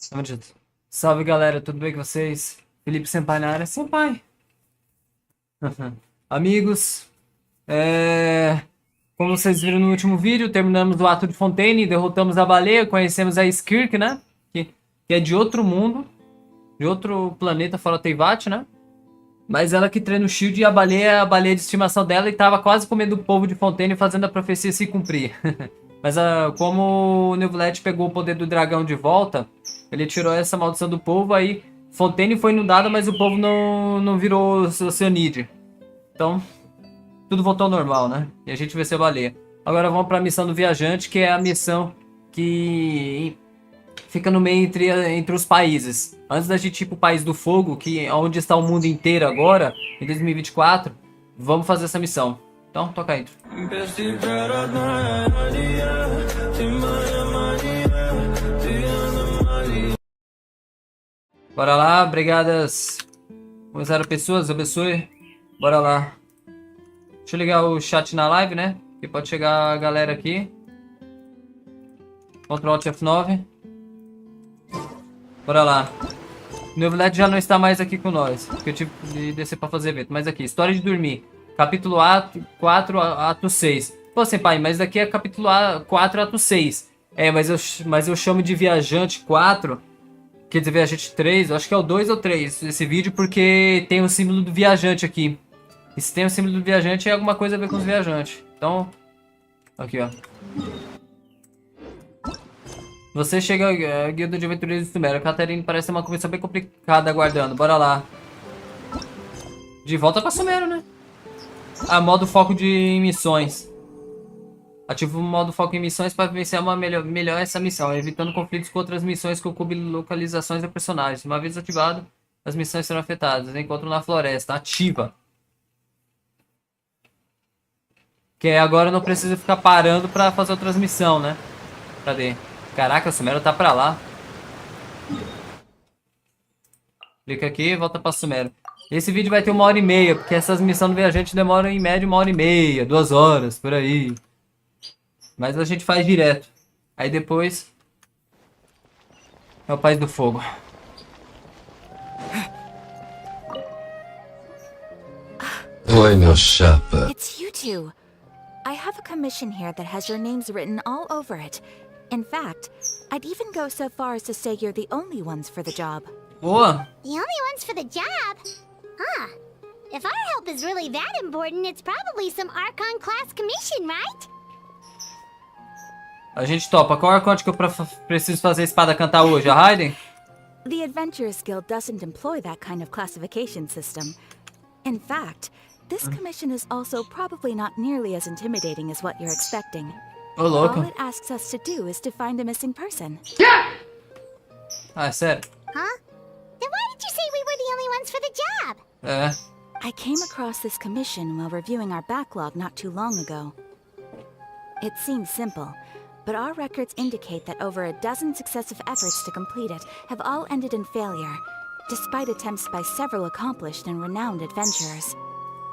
Tamo junto. Salve galera, tudo bem com vocês? Felipe Senpai na área. Senpai! Amigos, como vocês viram no último vídeo, terminamos o ato de Fontaine, derrotamos a baleia, conhecemos a Skirk, né? Que é de outro mundo, de outro planeta fora Teyvat, né? Mas ela que treina o Shield e a baleia é a baleia de estimação dela e tava quase comendo o povo de Fontaine, fazendo a profecia se cumprir. Mas como o Neuvillette pegou o poder do dragão de volta, ele tirou essa maldição do povo, aí Fontaine foi inundada, mas o povo não virou Oceanide. Então, tudo voltou ao normal, né? E a gente venceu a baleia. Agora vamos para a missão do viajante, que é a missão que fica no meio entre os países. Antes da gente ir pro país do fogo, que é onde está o mundo inteiro agora, em 2024, vamos fazer essa missão. Então, toca aí. Bora lá, brigadas. Começaram pessoas, abençoe. Bora lá. Deixa eu ligar o chat na live, né? Que pode chegar a galera aqui. Ctrl Alt F9. Bora lá. O Neuvillette já não está mais aqui com nós, porque eu tive que descer pra fazer evento. Mas aqui, História de Dormir. Capítulo 4, ato 6. Pô, Senpai, mas daqui é capítulo 4, ato 6. É, mas eu chamo de Viajante 4. Quer dizer, Viajante 3. Eu acho que é o 2 ou 3 esse vídeo, porque tem o símbolo do viajante aqui. E se tem o símbolo do viajante, é alguma coisa a ver com os viajantes. Então, aqui, ó. Você chega à Guilda de Aventureiros de Sumério. Catarina parece uma convenção bem complicada aguardando. Bora lá. De volta pra Sumério, né? Ah, modo foco de missões. Ativa o modo foco em missões para vencer melhor essa missão, evitando conflitos com outras missões que ocupem localizações do personagem. Uma vez ativado, as missões serão afetadas. Encontro na floresta. Ativa. Que agora eu não preciso ficar parando pra fazer outras missões, né? Cadê? Caraca, o Sumério tá pra lá. Clica aqui e volta pra Sumério. Esse vídeo vai ter 1h30, porque essas missões do viajante demoram em média 1h30, 2 horas, por aí. Mas a gente faz direto. Aí depois é o País do Fogo. Oi, meu chapa. It's you two. I have a commission here that has your names written all over it. In fact, I'd even go so far as to say you're the only ones for the job. Boa! The only ones for the job? Huh. If our help is really that important, it's probably some Archon class commission, right? A gente topa. Qual é a conta que eu preciso fazer a espada cantar hoje? A Raiden? The Adventurers Guild doesn't employ that kind of classification system. In fact, this commission is also probably not nearly as intimidating as what you're expecting. Ô, louco. All it asks us to do is to find a missing person. Ah, é sério? Huh? Then why did you say we were the only ones for the job? É. I came across this commission while reviewing our backlog not too long ago. It seems simple, but our records indicate that over a dozen successive efforts to complete it have all ended in failure, despite attempts by several accomplished and renowned adventurers.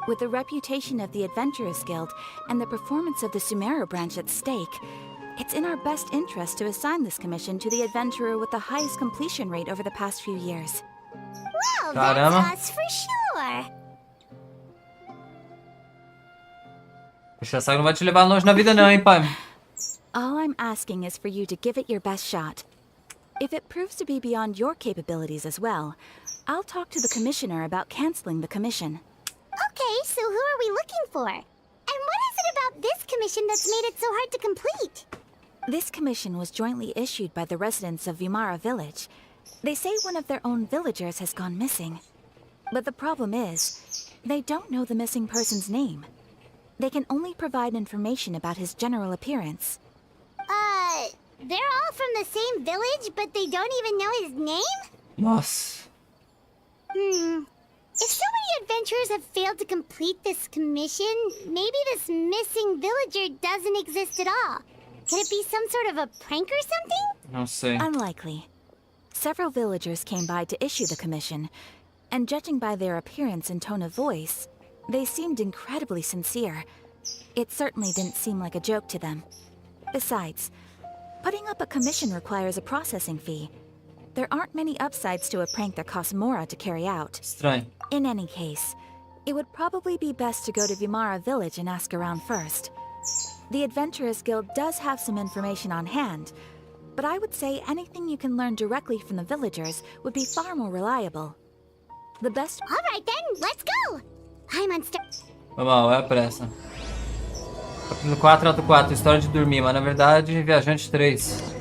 With the reputation of the Adventurers Guild and the performance of the Sumeru branch at stake, it's in our best interest to assign this commission to the adventurer with the highest completion rate over the past few years. Well, Caramba. that's us for sure. Puxa, essa não vai te levar longe na vida não, hein, pai? All I'm asking is for you to give it your best shot. If it proves to be beyond your capabilities as well, I'll talk to the commissioner about canceling the commission. Okay, so who are we looking for? And what is it about this commission that's made it so hard to complete? This commission was jointly issued by the residents of Vimara village. They say one of their own villagers has gone missing. But the problem is, they don't know the missing person's name. They can only provide information about his general appearance. They're all from the same village, but they don't even know his name? Nossa. If so many adventurers have failed to complete this commission, maybe this missing villager doesn't exist at all. Could it be some sort of a prank or something? Não sei. Unlikely. Several villagers came by to issue the commission, and judging by their appearance and tone of voice, they seemed incredibly sincere. It certainly didn't seem like a joke to them. Besides, putting up a commission requires a processing fee. There aren't many upsides to a prank that costs Mora to carry out. Estranho. In any case, it would probably be best to go to Vimara village and ask around first. The Adventurers Guild does have some information on hand, but I would say anything you can learn directly from the villagers would be far more reliable. The best... Alright then, let's go! I'm on Vamos lá, olha a pressa. Capítulo 4, ato 4, história de dormir, mas na verdade, Viajante 3.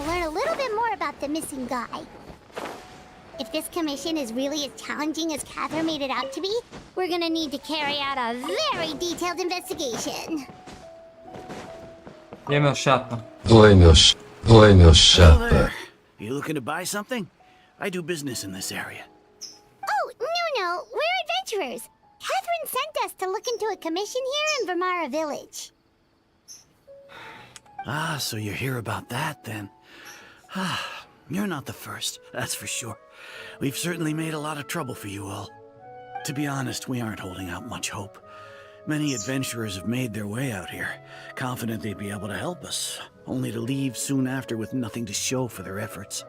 to learn a little bit more about the missing guy. If this commission is really as challenging as Catherine made it out to be, we're gonna need to carry out a very detailed investigation. E aí, meu chapa? Oi, meu Hello chapa. there. You looking to buy something? I do business in this area. Oh, no, we're adventurers. Catherine sent us to look into a commission here in Vimara Village. Ah, so you're here about that, then. Ah, you're not the first, that's for sure. We've certainly made a lot of trouble for you all. To be honest, we aren't holding out much hope. Many adventurers have made their way out here, confident they'd be able to help us, only to leave soon after with nothing to show for their efforts.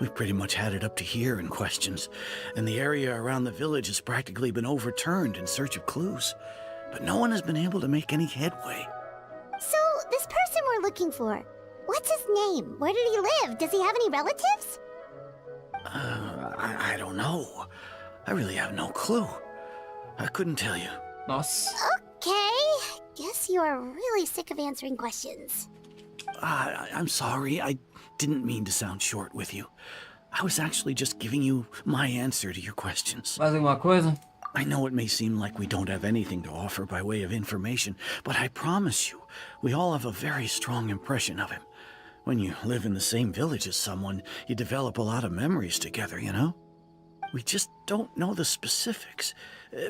We've pretty much had it up to here in questions, and the area around the village has practically been overturned in search of clues. But no one has been able to make any headway. So, this person we're looking for, what's his name? Where did he live? Does he have any relatives? I don't know. I really have no clue. I couldn't tell you. Nossa. Okay, guess you are really sick of answering questions. I'm sorry, I didn't mean to sound short with you. I was actually just giving you my answer to your questions. Mais alguma coisa? I know it may seem like we don't have anything to offer by way of information, but I promise you, we all have a very strong impression of him. When you live in the same village as someone, you develop a lot of memories together, you know? We just don't know the specifics.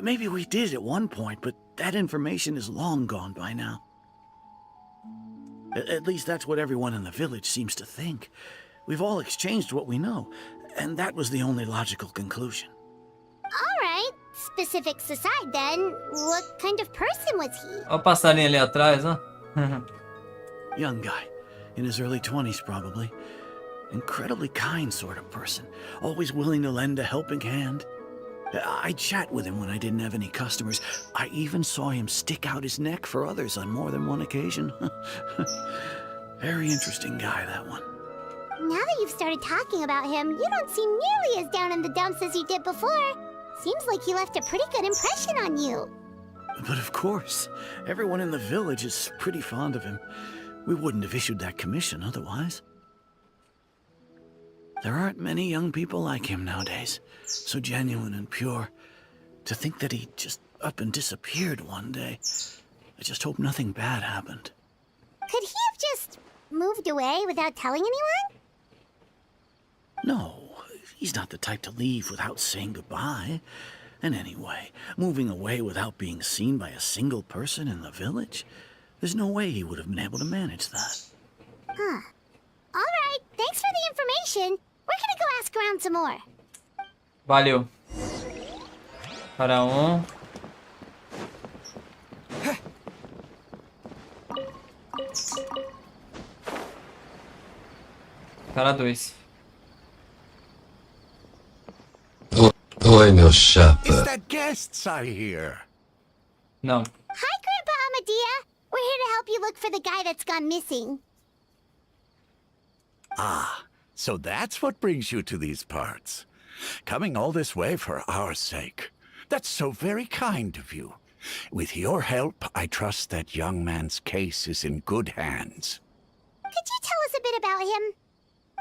Maybe we did at one point, but that information is long gone by now. At least that's what everyone in the village seems to think. We've all exchanged what we know, and that was the only logical conclusion. Alright, specifics aside then, what kind of person was he? Olha o passarinho ali atrás, ó. Young guy, in his early 20s probably. Incredibly kind sort of person, always willing to lend a helping hand. I'd chat with him when I didn't have any customers. I even saw him stick out his neck for others on more than one occasion. Very interesting guy, that one. Now that you've started talking about him, you don't seem nearly as down in the dumps as you did before. Seems like he left a pretty good impression on you. But of course, everyone in the village is pretty fond of him. We wouldn't have issued that commission otherwise. There aren't many young people like him nowadays, so genuine and pure. To think that he just up and disappeared one day, I just hope nothing bad happened. Could he have just moved away without telling anyone? No, he's not the type to leave without saying goodbye. And anyway, moving away without being seen by a single person in the village, there's no way he would have been able to manage that. Huh. Alright, thanks for the information. We're gonna go ask around some more. Valeu. Para Para 2. Oi, meu chapa. Is that guests I hear? Não. Hi, Grandpa Amadea. We're here to help you look for the guy that's gone missing. Ah, so that's what brings you to these parts. Coming all this way for our sake. That's so very kind of you. With your help, I trust that young man's case is in good hands. Could you tell us a bit about him?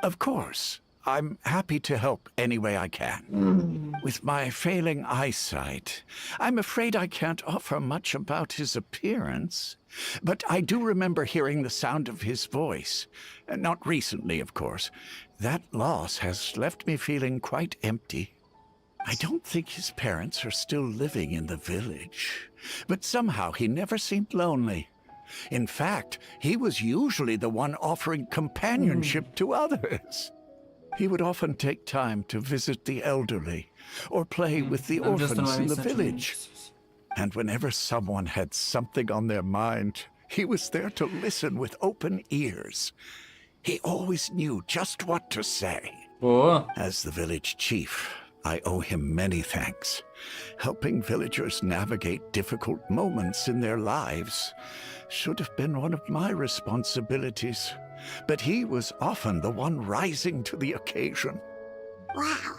Of course. I'm happy to help any way I can. With my failing eyesight, I'm afraid I can't offer much about his appearance. But I do remember hearing the sound of his voice. Not recently, of course. That loss has left me feeling quite empty. I don't think his parents are still living in the village. But somehow he never seemed lonely. In fact, he was usually the one offering companionship to others. He would often take time to visit the elderly or play with the orphans in the village. And whenever someone had something on their mind, he was there to listen with open ears. He always knew just what to say. Boa. As the village chief, I owe him many thanks. Helping villagers navigate difficult moments in their lives should have been one of my responsibilities. But he was often the one rising to the occasion. Wow.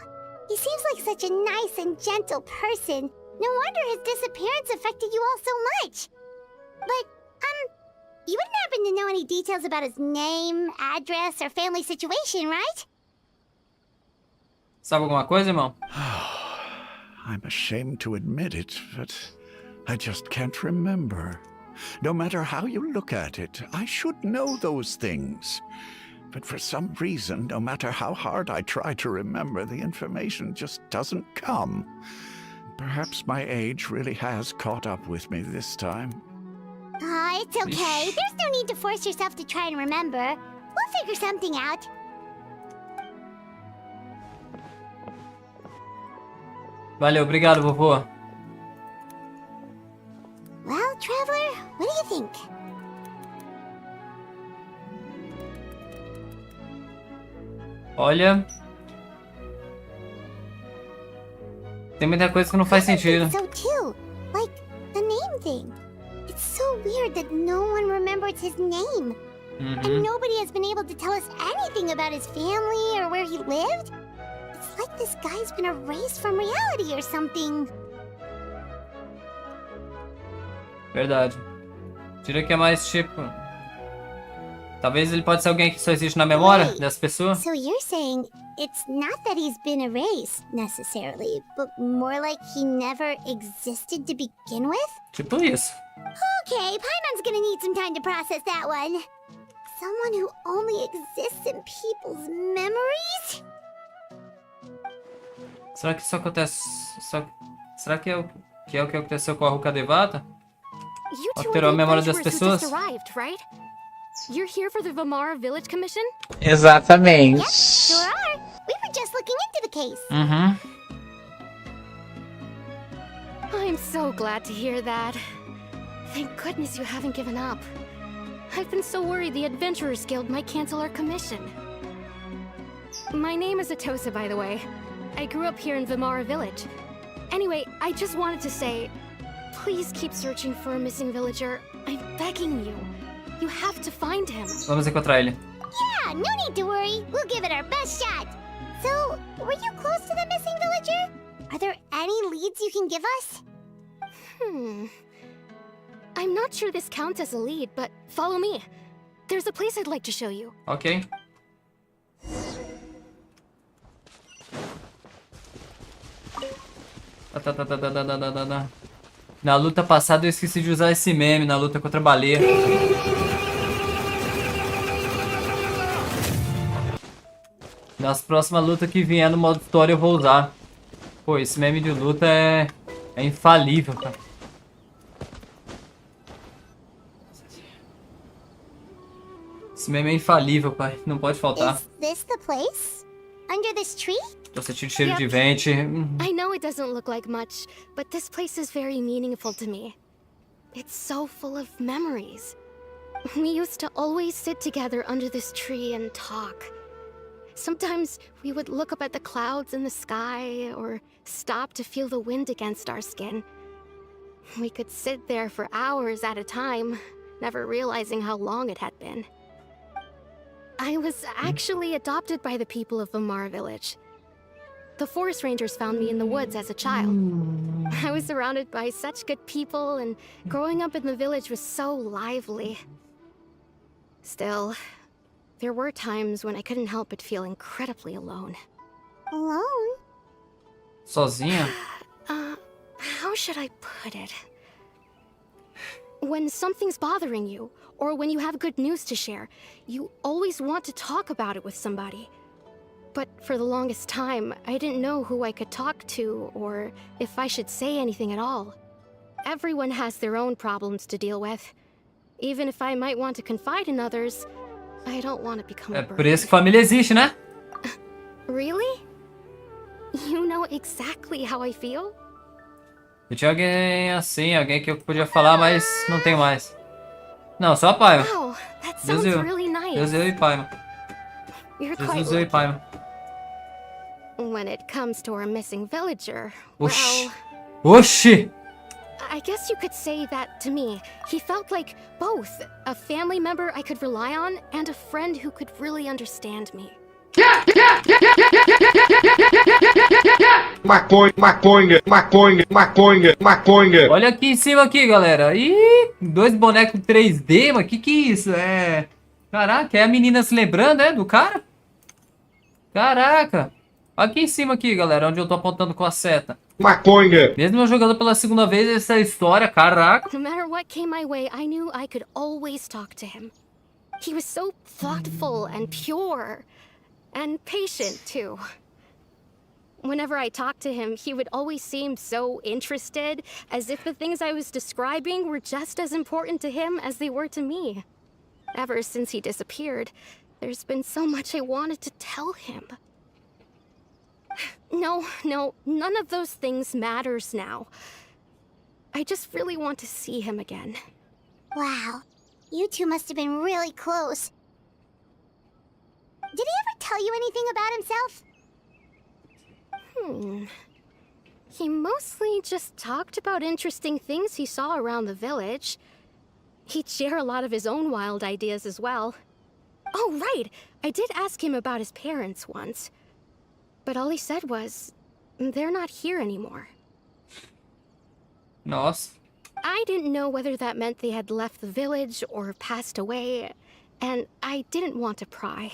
He seems like such a nice and gentle person. No wonder his disappearance affected you all so much. But, you wouldn't happen to know any details about his name, address, or family situation, right? Sabe alguma coisa, irmão? I'm ashamed to admit it, but I just can't remember. No matter how you look at it, I should know those things. But for some reason, no matter how hard I try to remember, the information just doesn't come. Perhaps my age really has caught up with me this time. It's okay. There's no need to force yourself to try and remember. We'll figure something out. Valeu, obrigado, vovô. Well, Traveler, what do you think? Olha... Tem muita coisa que não faz sentido. So too. Like, the name thing. It's so weird that no one remembers his name. And nobody has been able to tell us anything about his family or where he lived. It's like this guy's been erased from reality or something. Verdade. Tira que é mais tipo... Talvez ele pode ser alguém que só existe na memória dessa pessoa. So you're saying it's not that he's been erased, necessarily, but more like he never existed to begin with? Tipo isso. Okay, Paimon's gonna need some time to process that one. Someone who only exists in people's memories? Será que isso acontece... Será que é o que aconteceu com a Ruka Devata? Alterou a memória das pessoas? You're here for the Vamara Village Commission? Exatamente. Yep, sure are. We were just looking into the case. I'm so glad to hear that. Thank goodness you haven't given up. I've been so worried the Adventurers Guild might cancel our commission. My name is Atosa, by the way. I grew up here in Vamara Village. Anyway, I just wanted to say, please keep searching for a missing villager. I'm begging you. You have to find him. Vamos encontrar ele. Yeah, no need to worry. We'll give it our best shot. So, were you close to the missing villager? Are there any leads you can give us? I'm not sure this counts as a lead, but follow me. There's a place I'd like to show you. Ok. Na luta passada eu esqueci de usar esse meme na luta contra a baleia. Nas próximas lutas que vier no modo história eu vou usar. Pô, esse meme de luta é infalível, cara. Esse meme é infalível, pai. Não pode faltar. Is this the place? Under this tree? Tô sentindo cheiro de vente. I know it doesn't look like much, but this place is very meaningful to me. It's so full of memories. We used to always sit together under this tree and talk. Sometimes we would look up at the clouds in the sky or stop to feel the wind against our skin. We could sit there for hours at a time, never realizing how long it had been. I was actually adopted by the people of Vamara Village. The forest rangers found me in the woods as a child. I was surrounded by such good people, and growing up in the village was so lively. Still, there were times when I couldn't help but feel incredibly alone. Alone? Sozinha? How should I put it? When something's bothering you, or when you have good news to share, you always want to talk about it with somebody. But for the longest time, I didn't know who I could talk to, or if I should say anything at all. Everyone has their own problems to deal with. Even if I might want to confide in others, I don't want to become a burden. Por isso que família existe, né? Really? You know exactly how I feel? Eu tinha alguém assim, alguém que eu podia falar, mas não tenho mais. Não, só a Paima. Wow, that sounds really nice. Deus, eu e Paima. You're quite Jesus, eu e Paima. When it comes to our missing villager, Oxi. well, Oxi! I guess you could say that to me. He felt like both a family member I could rely on and a friend who could really understand me. Maconha. Olha aqui em cima aqui, galera. Ih, 2 bonecos 3D, mas que é isso? Caraca, é a menina se lembrando, né, do cara? Caraca. Aqui em cima aqui, galera, onde eu tô apontando com a seta. Maconha. Mesmo eu jogando pela segunda vez essa história, caraca. No matter what came my way, I knew I could always talk to him. He was so thoughtful and pure. And patient, too. Whenever I talked to him, he would always seem so interested, as if the things I was describing were just as important to him as they were to me. Ever since he disappeared, there's been so much I wanted to tell him. No, none of those things matters now. I just really want to see him again. Wow. You two must have been really close. Did he ever tell you anything about himself? He mostly just talked about interesting things he saw around the village. He'd share a lot of his own wild ideas as well. Oh, right! I did ask him about his parents once. But all he said was, they're not here anymore. Nossa. I didn't know whether that meant they had left the village or passed away, and I didn't want to pry.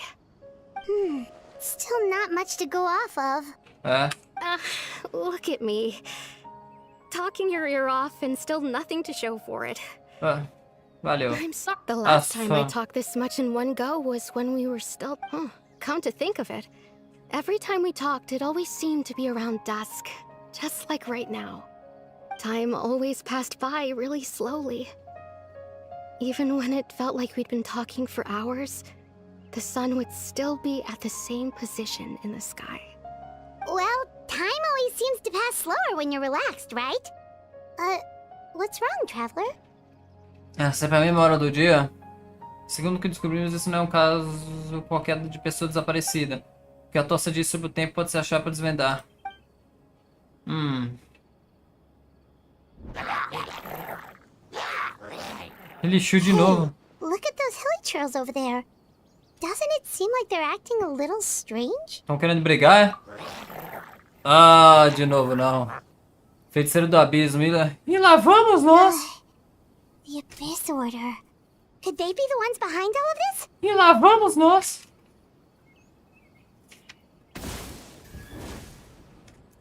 Still not much to go off of. Look at me. Talking your ear off and still nothing to show for it. Valeu. I'm sorry. The last time I talked this much in one go was when we were still... come to think of it. Every time we talked, it always seemed to be around dusk. Just like right now. Time always passed by really slowly. Even when it felt like we'd been talking for hours, the sun would still be at the same position in the sky. Well, time always seems to pass slower when you're relaxed, right? What's wrong, Traveler? Sempre a mesma hora do dia. Segundo o que descobrimos, isso não é um caso qualquer de pessoa desaparecida. O que a tossa diz sobre o tempo pode se achar para desvendar. Ele lixou de novo. Look at those hilichurls over there. Doesn't it seem like they're acting a little strange? Estão querendo brigar, é? De novo não. Feiticeiro do abismo. E lá vamos nós. The Abyss Order. Could they be the ones behind all of this? E lá vamos nós.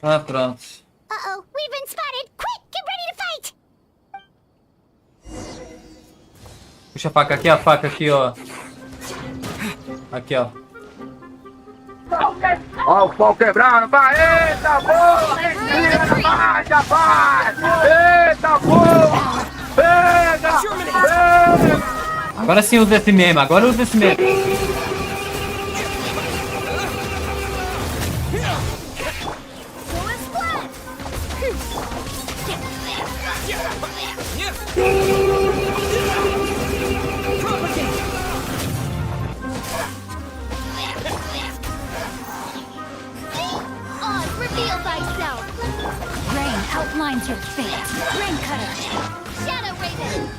Pronto. Uh-oh, we've been spotted! Quick, get ready to fight! Puxa a faca aqui, ó. Aqui, ó. Ó o pau quebrando, vai! Eita porra! Vai, rapaz! Eita porra! Pega! Pega! Agora sim usa esse meme, Reveal thyself! Rain outlines your fate. Rain cutter. Shadow Raven!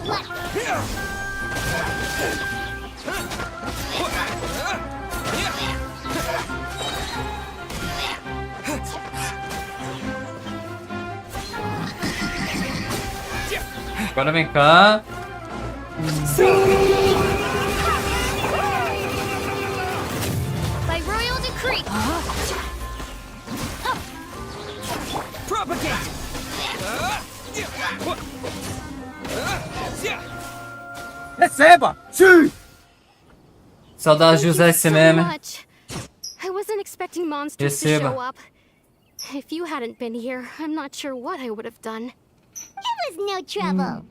Agora vem cá. Creep! Propagate! Receba! Sim! Saudades de usar esse meme. Much. I wasn't expecting monsters to show up. If you hadn't been here, I'm not sure what I would have done. It was no trouble.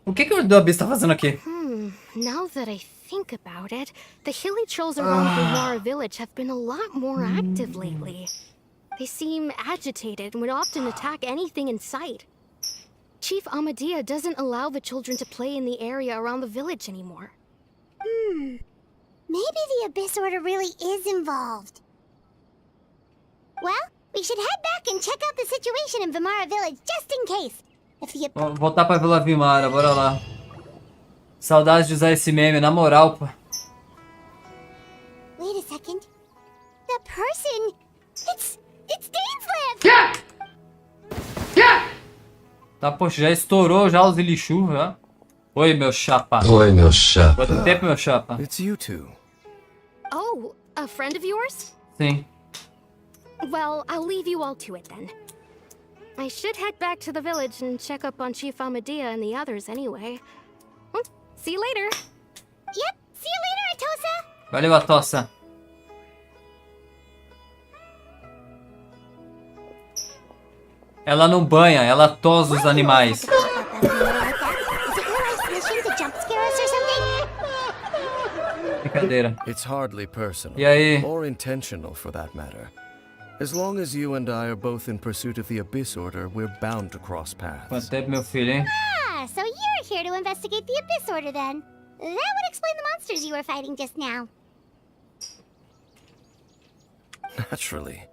O que o Dobby está fazendo aqui? Now that I think about it, the hilly trolls around Lumara village have been a lot more active lately. They seem agitated and would often attack anything in sight. Chief Amadea doesn't allow the children to play in the area around the village anymore. Maybe the Abyss Order really is involved. Well, we should head back and check out the situation in Vimara village, just in case. If the Vamos voltar pra Vila Vimara, bora lá. Saudades de usar esse meme, na moral, pô. Wait a second. The person... It's Dainsland! Tá, poxa, já estourou já os Ilixu, já. Oi, meu chapa. Oi, meu chapa. Quanto tempo, meu chapa? It's you two. Oh, a friend of yours? Sim. Well, I'll leave you all to it then. I should head back to the village and check up on Chief Amadea and the others anyway. Well, see you later. Yep, see you later, Atosa! Valeu, Atossa. Ela não banha, ela tosa os animais. Is it your mission to jump scare us or something? Brincadeira. It's hardly personal. E aí? Or intentional, for that matter. As long as you and I are both in pursuit of the Abyss Order, we're bound to cross paths. Quanto tempo, meu filho, hein? Ah, so you're here to investigate the Abyss Order then. That would explain the monsters you were fighting just now. Naturally.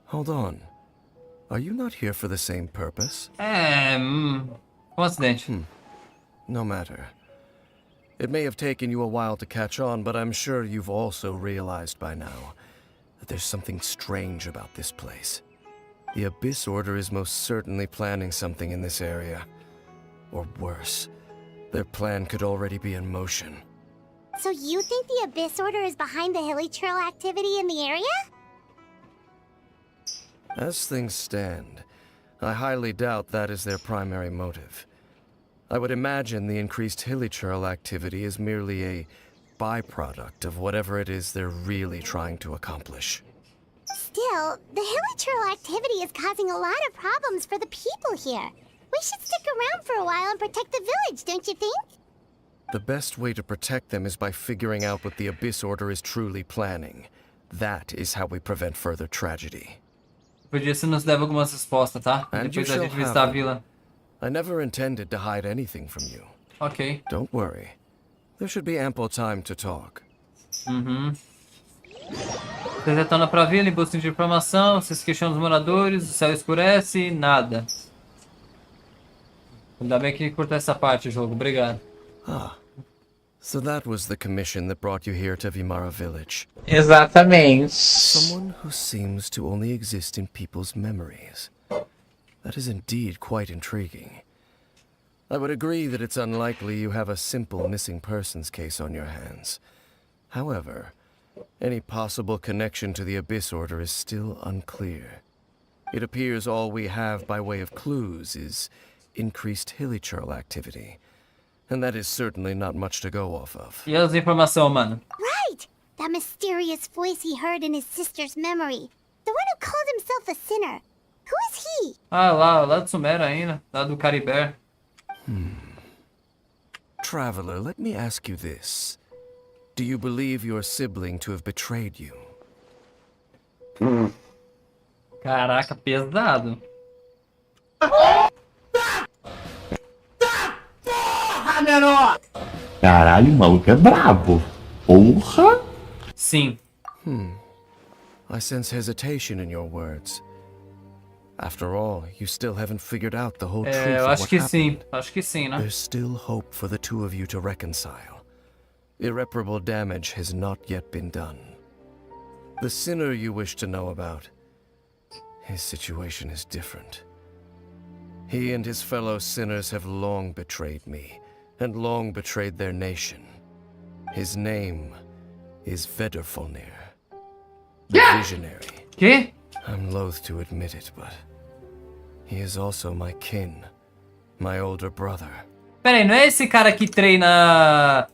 Hold on. Are you not here for the same purpose? Um acidente. No matter. It may have taken you a while to catch on, but I'm sure you've also realized by now that there's something strange about this place. The Abyss Order is most certainly planning something in this area. Or worse, their plan could already be in motion. So you think the Abyss Order is behind the hilly trail activity in the area? As things stand, I highly doubt that is their primary motive. I would imagine the increased hilichurl activity is merely a byproduct of whatever it is they're really trying to accomplish. Still, the hilichurl activity is causing a lot of problems for the people here. We should stick around for a while and protect the village, don't you think? The best way to protect them is by figuring out what the Abyss Order is truly planning. That is how we prevent further tragedy. Podia se nos deve algumas respostas, tá? And you Depois a shall gente visitar a have vila. I never intended to hide anything from you. Ok. Don't worry. There should be ample time to talk. Vocês retornam pra vila em busca de informação, vocês questionam os moradores, o céu escurece, nada. Ainda bem que curta essa parte, jogo. Obrigado. So that was the commission that brought you here to Vimara village. Exatamente. Someone who seems to only exist in people's memories. That is indeed quite intriguing. I would agree that it's unlikely you have a simple missing persons case on your hands. However, any possible connection to the Abyss Order is still unclear. It appears all we have by way of clues is increased hilichurl activity. And that is certainly not much to go off of. E as informações, mano? Right! That mysterious voice he heard in his sister's memory. The one who called himself a sinner. Who is he? Ah, lá de Sumera ainda. Lá do Caribert. Traveler, let me ask you this. Do you believe your sibling to have betrayed you? Caraca, pesado. Caralho, o maluco é brabo. Porra! Sim. I sense hesitation in your words. After all, you still haven't figured out the whole truth Eu of acho what que happened. sim. Acho que sim, né? There's still hope for the two of you to reconcile. Irreparable damage has not yet been done. The sinner you wish to know about, his situation is different. He and his fellow sinners have long betrayed me, and long betrayed their nation. His name is Vederfolnir. the visionary. Que? I'm loath to admit it, but he is also my kin, my older brother. Pera aí, não é esse cara que treina...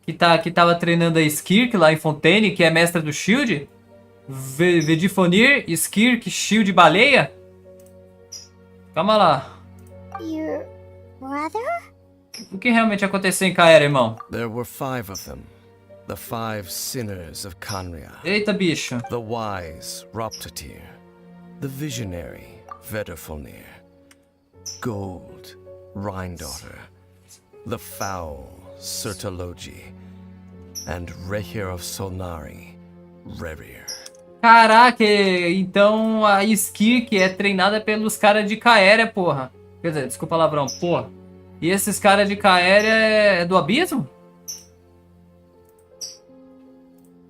Que tava treinando a Skirk lá em Fontaine, que é mestra do Shield? Vedifonir, Skirk, Shield, Baleia? Calma lá. Your brother? O que realmente aconteceu em Caera, irmão? There were 5 of them. The 5 sinners of Canria. Eita, bicho. The wise, Roptatir. The visionary, Vedifonir. Gold, Rhindaughter. The foul, Sertologi. And Rehir of Solnari, Rerir. Caraca, então a Skirk é treinada pelos caras de Caera, porra. Quer dizer, desculpa o palavrão, porra. E esses caras de Caera é do abismo?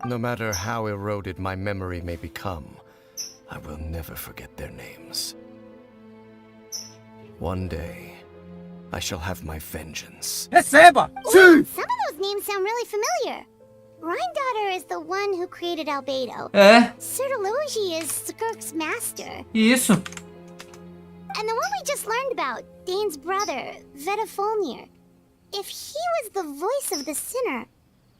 No matter how eroded my memory may become, I will never forget their names. One day, I shall have my vengeance. Receba! Ooh, some of those names sound really familiar. Rhindaughter is the one who created Albedo. É, Sertologi is Skirk's master. isso. And the one we just learned about, Dane's brother, Vedifolnir. If he was the voice of the sinner,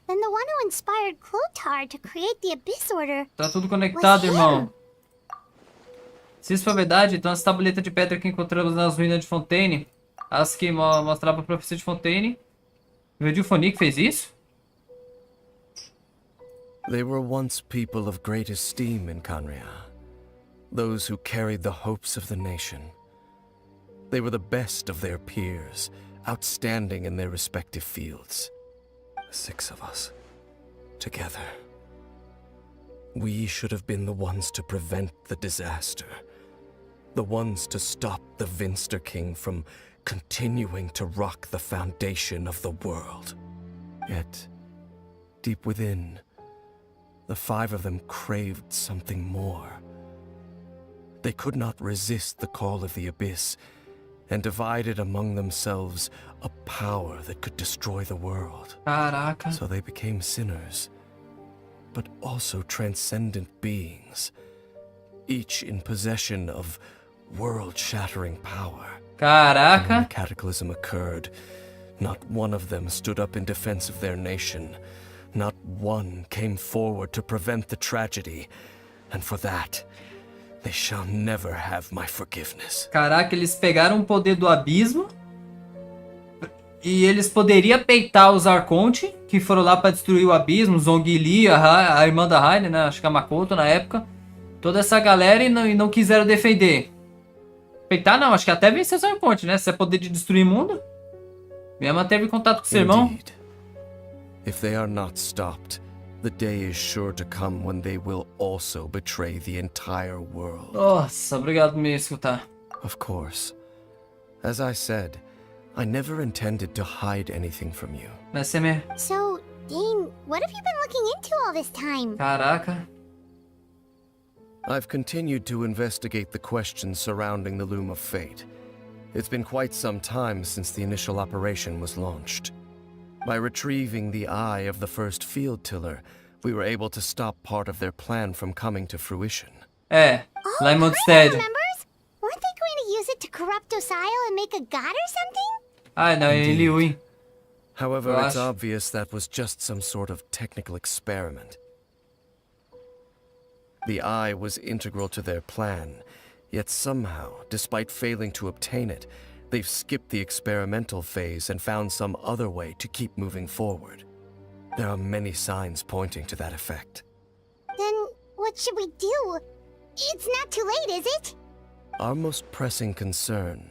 then the one who inspired Clothar to create the Abyss Order Tá tudo conectado, was him. irmão. Se isso for verdade, então as tabletas de pedra que encontramos nas ruínas de Fontaine, as que mostravam a profecia de Fontaine, o Vedifonir que fez isso? They were once people of great esteem in Canria. Those who carried the hopes of the nation. They were the best of their peers, outstanding in their respective fields. 6 of us, together. We should have been the ones to prevent the disaster. The ones to stop the Vinster King from continuing to rock the foundation of the world. Yet, deep within, the 5 of them craved something more. They could not resist the call of the Abyss, and divided among themselves a power that could destroy the world. Caraca. So they became sinners, but also transcendent beings, each in possession of world-shattering power. And when Caraca. the cataclysm occurred, not one of them stood up in defense of their nation. Not one came forward to prevent the tragedy, and for that, they shall never have my forgiveness. Caraca, eles pegaram o poder do abismo e eles poderiam peitar os Arconte, que foram lá pra destruir o abismo, Zhongli, a irmã da Raine, né? Acho que a Makoto na época. Toda essa galera e não quiseram defender. Peitar não, acho que até vencer os Arconte, né? Se é poder de destruir o mundo. Minha mãe teve contato com o seu irmão. Indeed. If they are not stopped, the day is sure to come when they will also betray the entire world. Nossa, obrigado por me escutar. Of course. As I said, I never intended to hide anything from you. Vai ser mesmo. So, Dane, what have you been looking into all this time? Caraca. I've continued to investigate the questions surrounding the Loom of Fate. It's been quite some time since the initial operation was launched. By retrieving the eye of the first field tiller, we were able to stop part of their plan from coming to fruition. É, Oh, lá em Chris Mondstadt. remembers? Weren't they going to use it to corrupt Osial and make a god or something? Ai, não, em Liuin. However, Gosh. it's obvious that was just some sort of technical experiment. The eye was integral to their plan, yet somehow, despite failing to obtain it, they've skipped the experimental phase and found some other way to keep moving forward. There are many signs pointing to that effect. Then, what should we do? It's not too late, is it? Our most pressing concern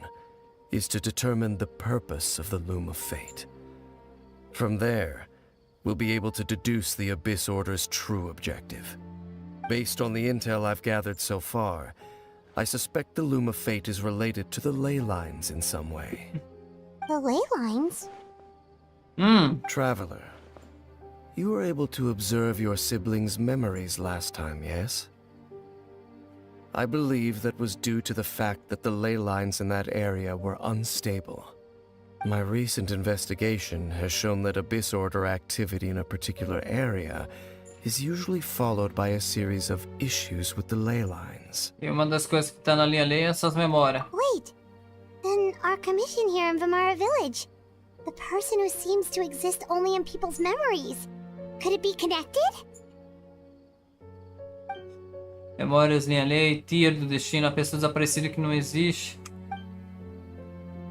is to determine the purpose of the Loom of Fate. From there, we'll be able to deduce the Abyss Order's true objective. Based on the intel I've gathered so far, I suspect the Loom of Fate is related to the ley lines in some way. The ley lines? Traveler, you were able to observe your siblings' memories last time, yes? I believe that was due to the fact that the ley lines in that area were unstable. My recent investigation has shown that Abyss Order activity in a particular area is usually followed by a series of issues with the ley lines. E uma das coisas que tá na linha lei é essas memórias. Wait, then our commission here in Vimara Village. The person who seems to exist only in people's memories. Could it be connected? Memórias, linha lei, tier do destino, a pessoa desaparecida que não existe.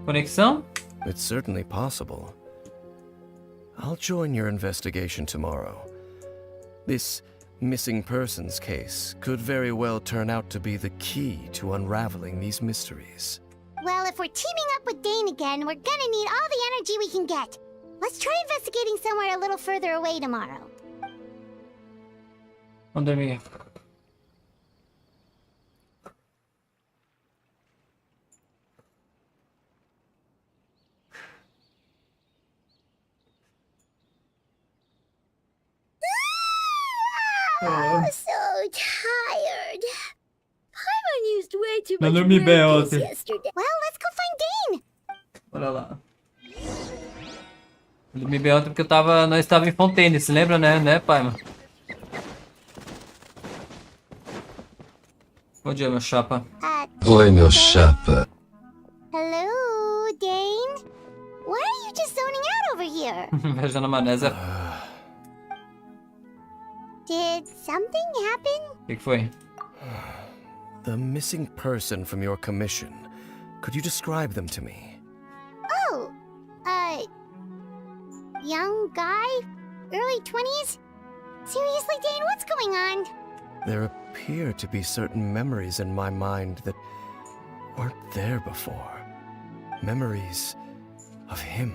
Conexão? It's certainly possible. I'll join your investigation tomorrow. This missing persons case could very well turn out to be the key to unraveling these mysteries. Well, if we're teaming up with Dane again, we're gonna need all the energy we can get. Let's try investigating somewhere a little further away tomorrow. Vamos dormir. Oh, so tired. Paimon used way too Não much dormi bem rare ontem. juice yesterday. Well, let's go find Dane. Bora lá. Eu dormi bem ontem porque nós estávamos em Fontaine, se lembra, né, pai, mano? Bom dia, meu chapa. Oi, meu chapa. Hello, Dane. Why are you just zoning out over here? Viajando a manésia. Did something happen? O que foi? The missing person from your commission. Could you describe them to me? Oh, young guy, early 20s? Seriously, Dane, what's going on? There appear to be certain memories in my mind that weren't there before. Memories of him.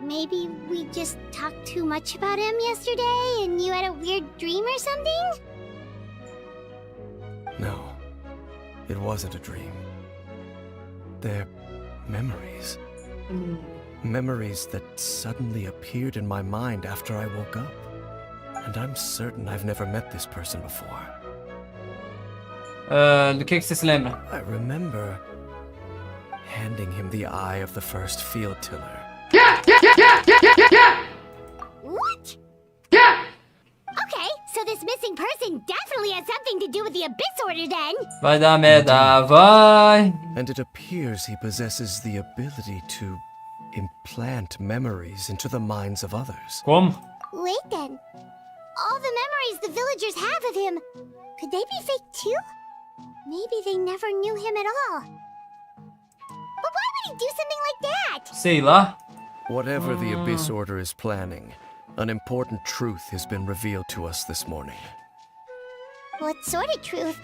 Maybe we just talked too much about him yesterday and you had a weird dream or something? No, it wasn't a dream. They're memories. Memories that suddenly appeared in my mind after I woke up. And I'm certain I've never met this person before. Do que você se lembra? I remember handing him the eye of the first field tiller. What? Yeah! Okay, so this missing person definitely has something to do with the Abyss Order then. Vai dar merda, vai! And it appears he possesses the ability to implant memories into the minds of others. Como? Wait then. All the memories the villagers have of him, could they be fake too? Maybe they never knew him at all. But why would he do something like that? Sei lá. Whatever the Abyss Order is planning, an important truth has been revealed to us this morning. What sort of truth?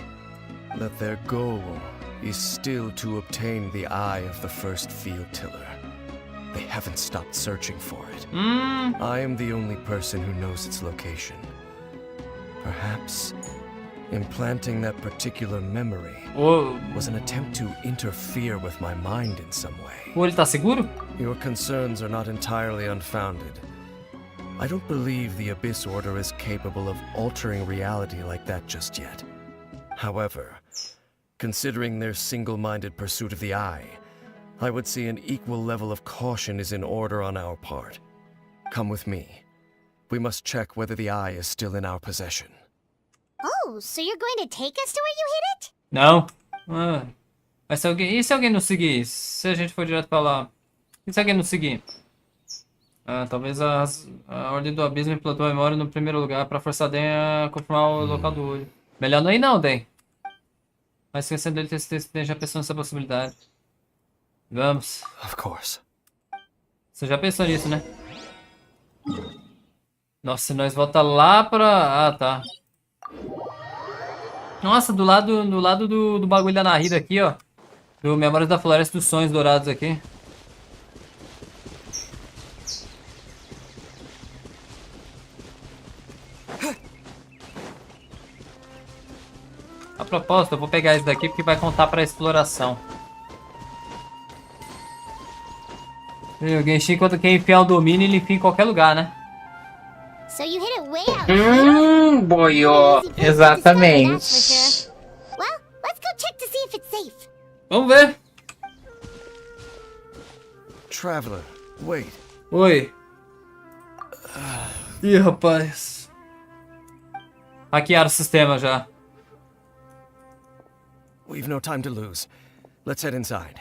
That their goal is still to obtain the eye of the first field tiller. They haven't stopped searching for it. I am the only person who knows its location. Perhaps implanting that particular memory was an attempt to interfere with my mind in some way. Ele tá seguro? Your concerns are not entirely unfounded. I don't believe the Abyss Order is capable of altering reality like that just yet. However, considering their single-minded pursuit of the eye, I would say an equal level of caution is in order on our part. Come with me. We must check whether the eye is still in our possession. Oh, so you're going to take us to where you hid it? Não. Mas se alguém... E se alguém não seguir? Se a gente for direto pra lá? E se alguém não seguir? Talvez a Ordem do Abismo implantou a memória no primeiro lugar pra forçar Dan a confirmar o local do olho. Melhor não ir não, Dan. Mas esquecendo dele ter certeza que Dan já pensou nessa possibilidade. Vamos. Of course. Você já pensou nisso, né? Nossa, nós volta lá pra... Ah, tá. Nossa, do lado do bagulho da Narida aqui, ó. Do Memórias da Floresta dos Sonhos Dourados aqui. A propósito, eu vou pegar esse daqui porque vai contar pra exploração. O Genshin, quando quer enfiar o domínio, ele enfia em qualquer lugar, né? So you hid it way out. Boiô, exatamente. Well, let's go check to see if it's safe. Vamos ver. Traveler, wait. Oi. Ih, rapaz. Hackearam o sistema já. We've no time to lose. Let's head inside.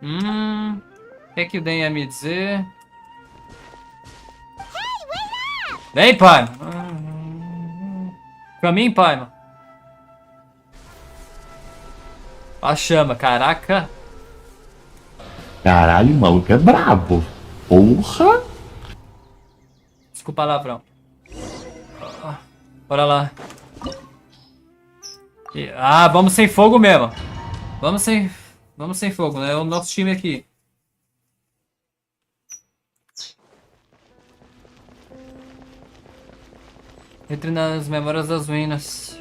O que é que o Den ia me dizer? Vem, pai. Caminho, pai. A chama, caraca. Caralho, o maluco é brabo. Porra! Desculpa, palavrão. Bora lá. Ah, vamos sem fogo mesmo. Vamos sem fogo, né? É o nosso time aqui. Entre nas memórias das ruínas.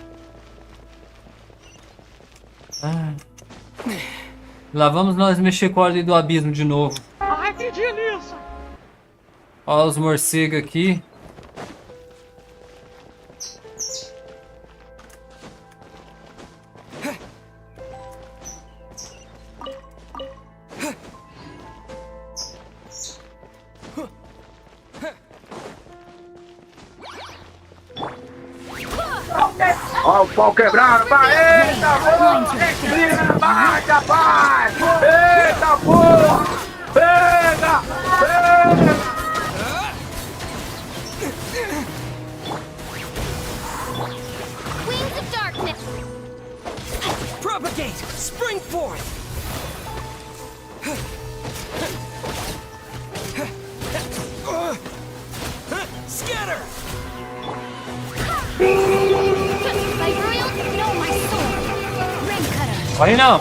Lá vamos nós mexer com a ordem do abismo de novo. Ai, que delícia! Olha os morcegos aqui. Ó o pau quebrando, vai! Eita porra! Respira, vai, rapaz! Eita porra! Pega! Pega! Wings of darkness! Propagate! Spring forth! Scatter! Vibranium, no, my sword! Ring cutter! Olha aí não.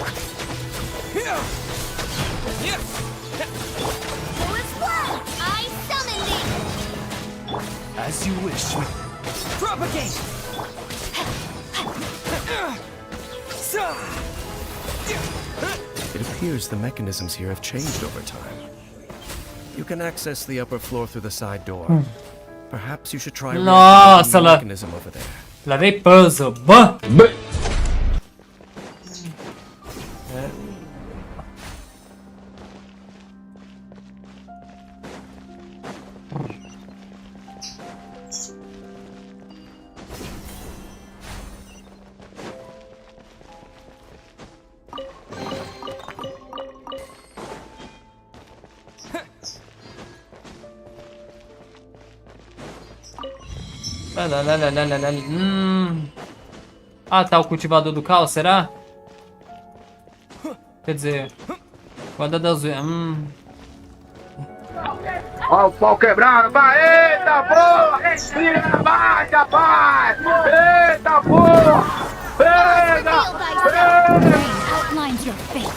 I summon thee! As you wish. Propagate! It appears the mechanisms here have changed over time. You can access the upper floor through the side door. Perhaps you should try Nossa, the lá. mechanism over there. Lá vem puzzle. Bam! Ah, tá, o cultivador do caos, será? Quer dizer, guarda das... Ó o pau quebrando, vai! Eita porra! Respira, vai, rapaz! Eita porra! Pega! Pega! Outlines your fate.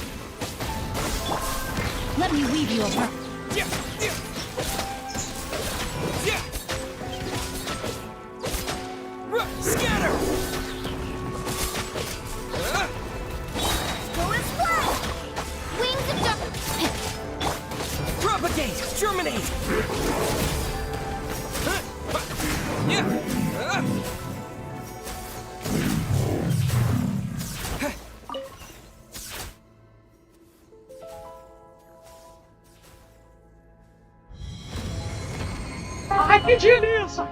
Let me weave you a verse. Scatter! Go and fly! Wings of darkness! Propagate! Germinate! Ai, que delícia!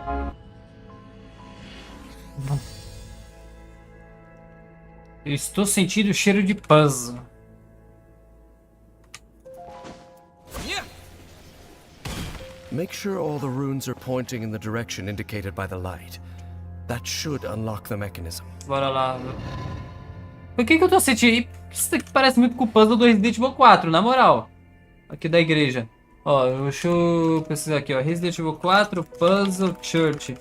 Eu estou sentindo o cheiro de puzzle. Make sure all the runes are pointing in the direction indicated by the light. That should unlock the mechanism. Bora lá. Por que eu tô sentindo... Isso aqui parece muito com o puzzle do Resident Evil 4, na moral. Aqui da igreja. Ó, deixa eu pesquisar aqui, ó. Resident Evil 4, Puzzle Church.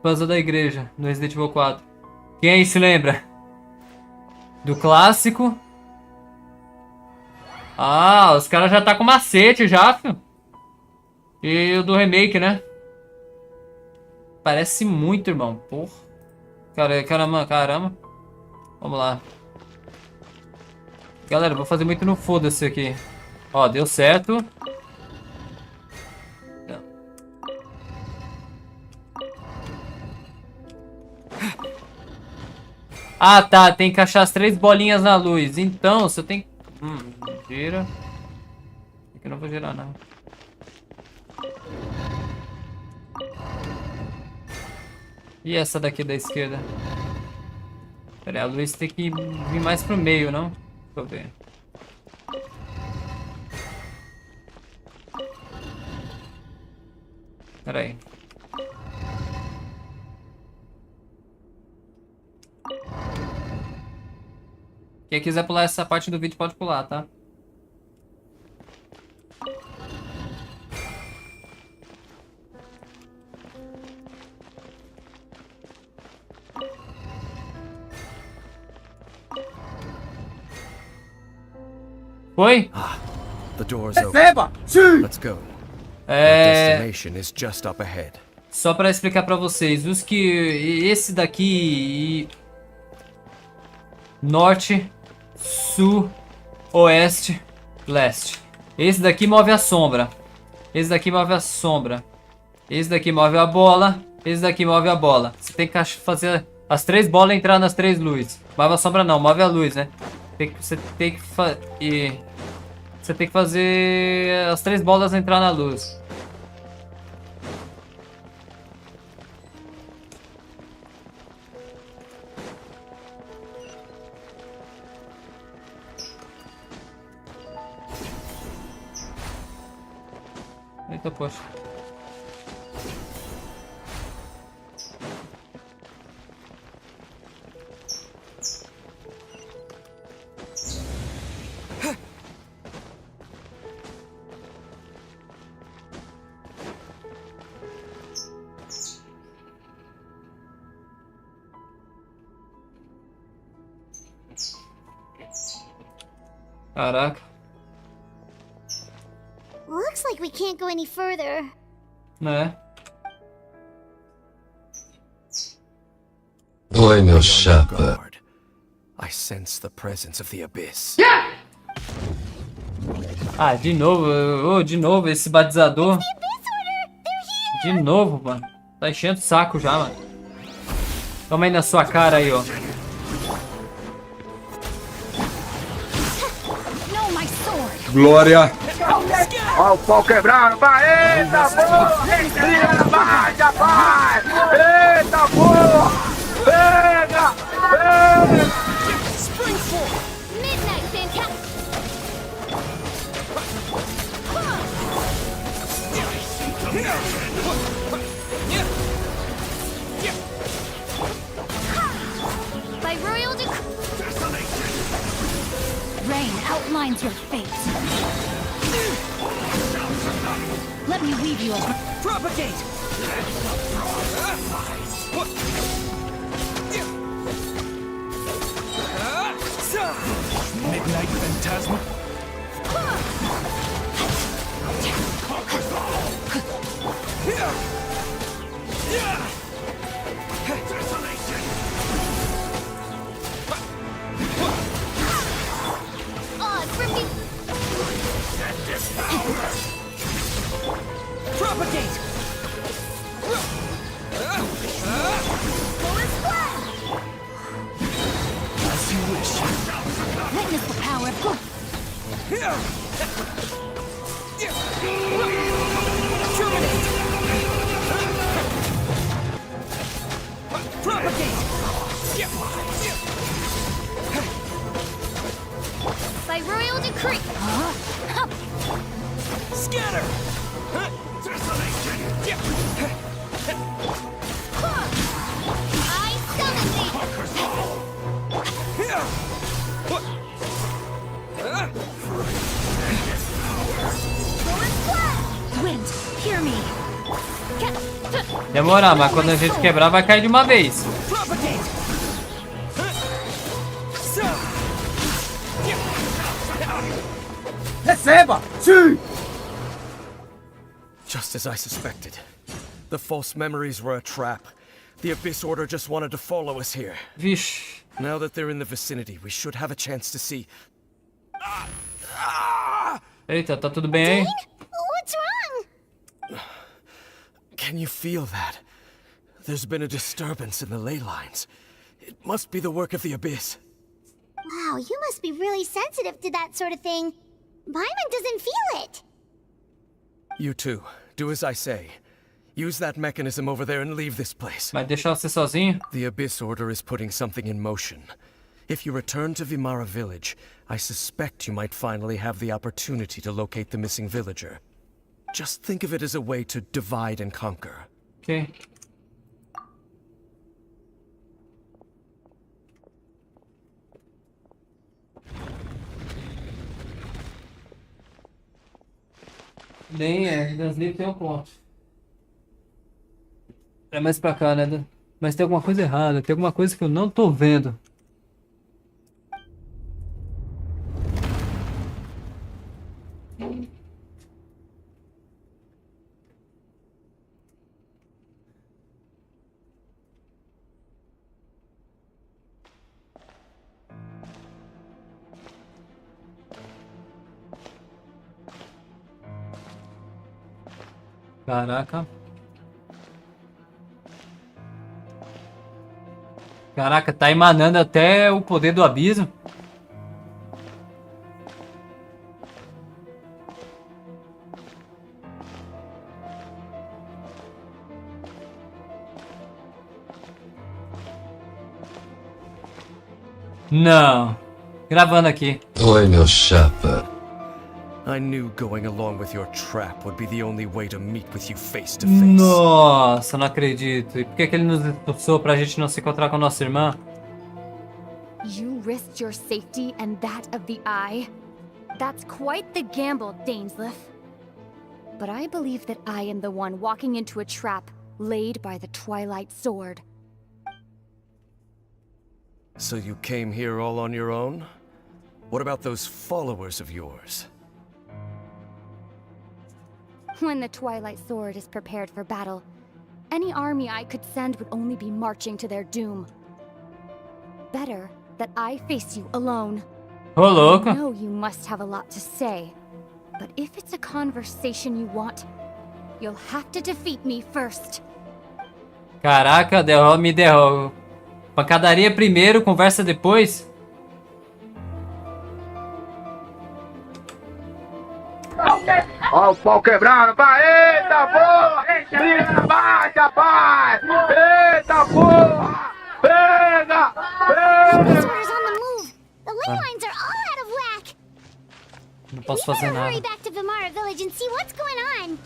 Puzzle da igreja, no Resident Evil 4. Quem aí se lembra? Do clássico. Ah, os caras já tá com macete já, filho. E o do remake, né? Parece muito, irmão. Porra. Caramba, caramba. Vamos lá. Galera, vou fazer muito no foda-se aqui. Ó, deu certo. Ah, tá. Tem que achar as 3 bolinhas na luz. Então, você tem... gira. Aqui eu não vou girar, não. E essa daqui da esquerda? Pera aí, a luz tem que vir mais pro meio, não? Deixa eu ver. Pera aí. Quem quiser pular essa parte do vídeo pode pular, tá? Foi? The door's open. Receba! Sim! Let's go. Our destination is just up ahead. Só pra explicar pra vocês, os que... Esse daqui... Norte, Sul, Oeste, Leste. Esse daqui move a sombra. Esse daqui move a sombra. Esse daqui move a bola. Esse daqui move a bola. Você tem que fazer as 3 bolas entrar nas 3 luzes. Move a sombra não, move a luz, né? Você tem que fazer as 3 bolas entrar na luz. Eita, poxa. Caraca. Looks like we can't go any further. Né? Oi, meu chapa. I sense the presence of the abyss. Ah, de novo. De novo esse batizador. De novo, mano. Tá enchendo o saco já, mano. Toma aí na sua cara aí, ó. Glória! Ó o pau quebrando, vai! Eita porra! Vai, rapaz! Eita porra! Pega! Pega! Midnight, fantastic! By royal decree, rain outlines your fate. Let me weave you a Propagate! Midnight Phantasma? Propagate! As you wish. witness the power of good. Terminate! Propagate! By royal decree. Scatter! I summon thee. Wind, hear me. Demorar, mas quando a gente quebrar vai cair de uma vez. Propagate! Receba! Sim! Just as I suspected. The false memories were a trap. The Abyss Order just wanted to follow us here. Vixe. Now that they're in the vicinity, we should have a chance to see. Eita, tá tudo bem aí? What's wrong? Can you feel that? There's been a disturbance in the ley lines. It must be the work of the Abyss. Wow, you must be really sensitive to that sort of thing. Paimon doesn't feel it. You too. Do as I say. Use that mechanism over there and leave this place. Vai deixar você sozinho? The Abyss Order is putting something in motion. If you return to Vimara Village, I suspect you might finally have the opportunity to locate the missing villager. Just think of it as a way to divide and conquer. Ok. Nem é, das livros tem um ponto. É mais pra cá, né? Mas tem alguma coisa errada, tem alguma coisa que eu não tô vendo. Caraca. Caraca, tá emanando até o poder do aviso. Não. Gravando aqui. Oi, meu chapa. I knew going along with your trap would be the only way to meet with you face to face. Nossa, não acredito. E por que ele nos expulsou pra gente não se encontrar com a nossa irmã? You risked your safety and that of the Eye? That's quite the gamble, Dainsleif. But I believe that I am the one walking into a trap laid by the Twilight Sword. So you came here all on your own? What about those followers of yours? When the Twilight Sword is prepared for battle, any army I could send would only be marching to their doom. Better that I face you alone. Ô, louco. I know you must have a lot to say, but if it's a conversation you want, you'll have to defeat me first. Caraca, me derrogo. Pancadaria primeiro, conversa depois. Ó o pau quebrando, pai! Eita porra! Briga na baixa, pai! Eita porra! Pega! This order's on the move. The ley lines are all out of whack. Não posso We fazer better hurry nada. back to Vimara Village and see what's going on.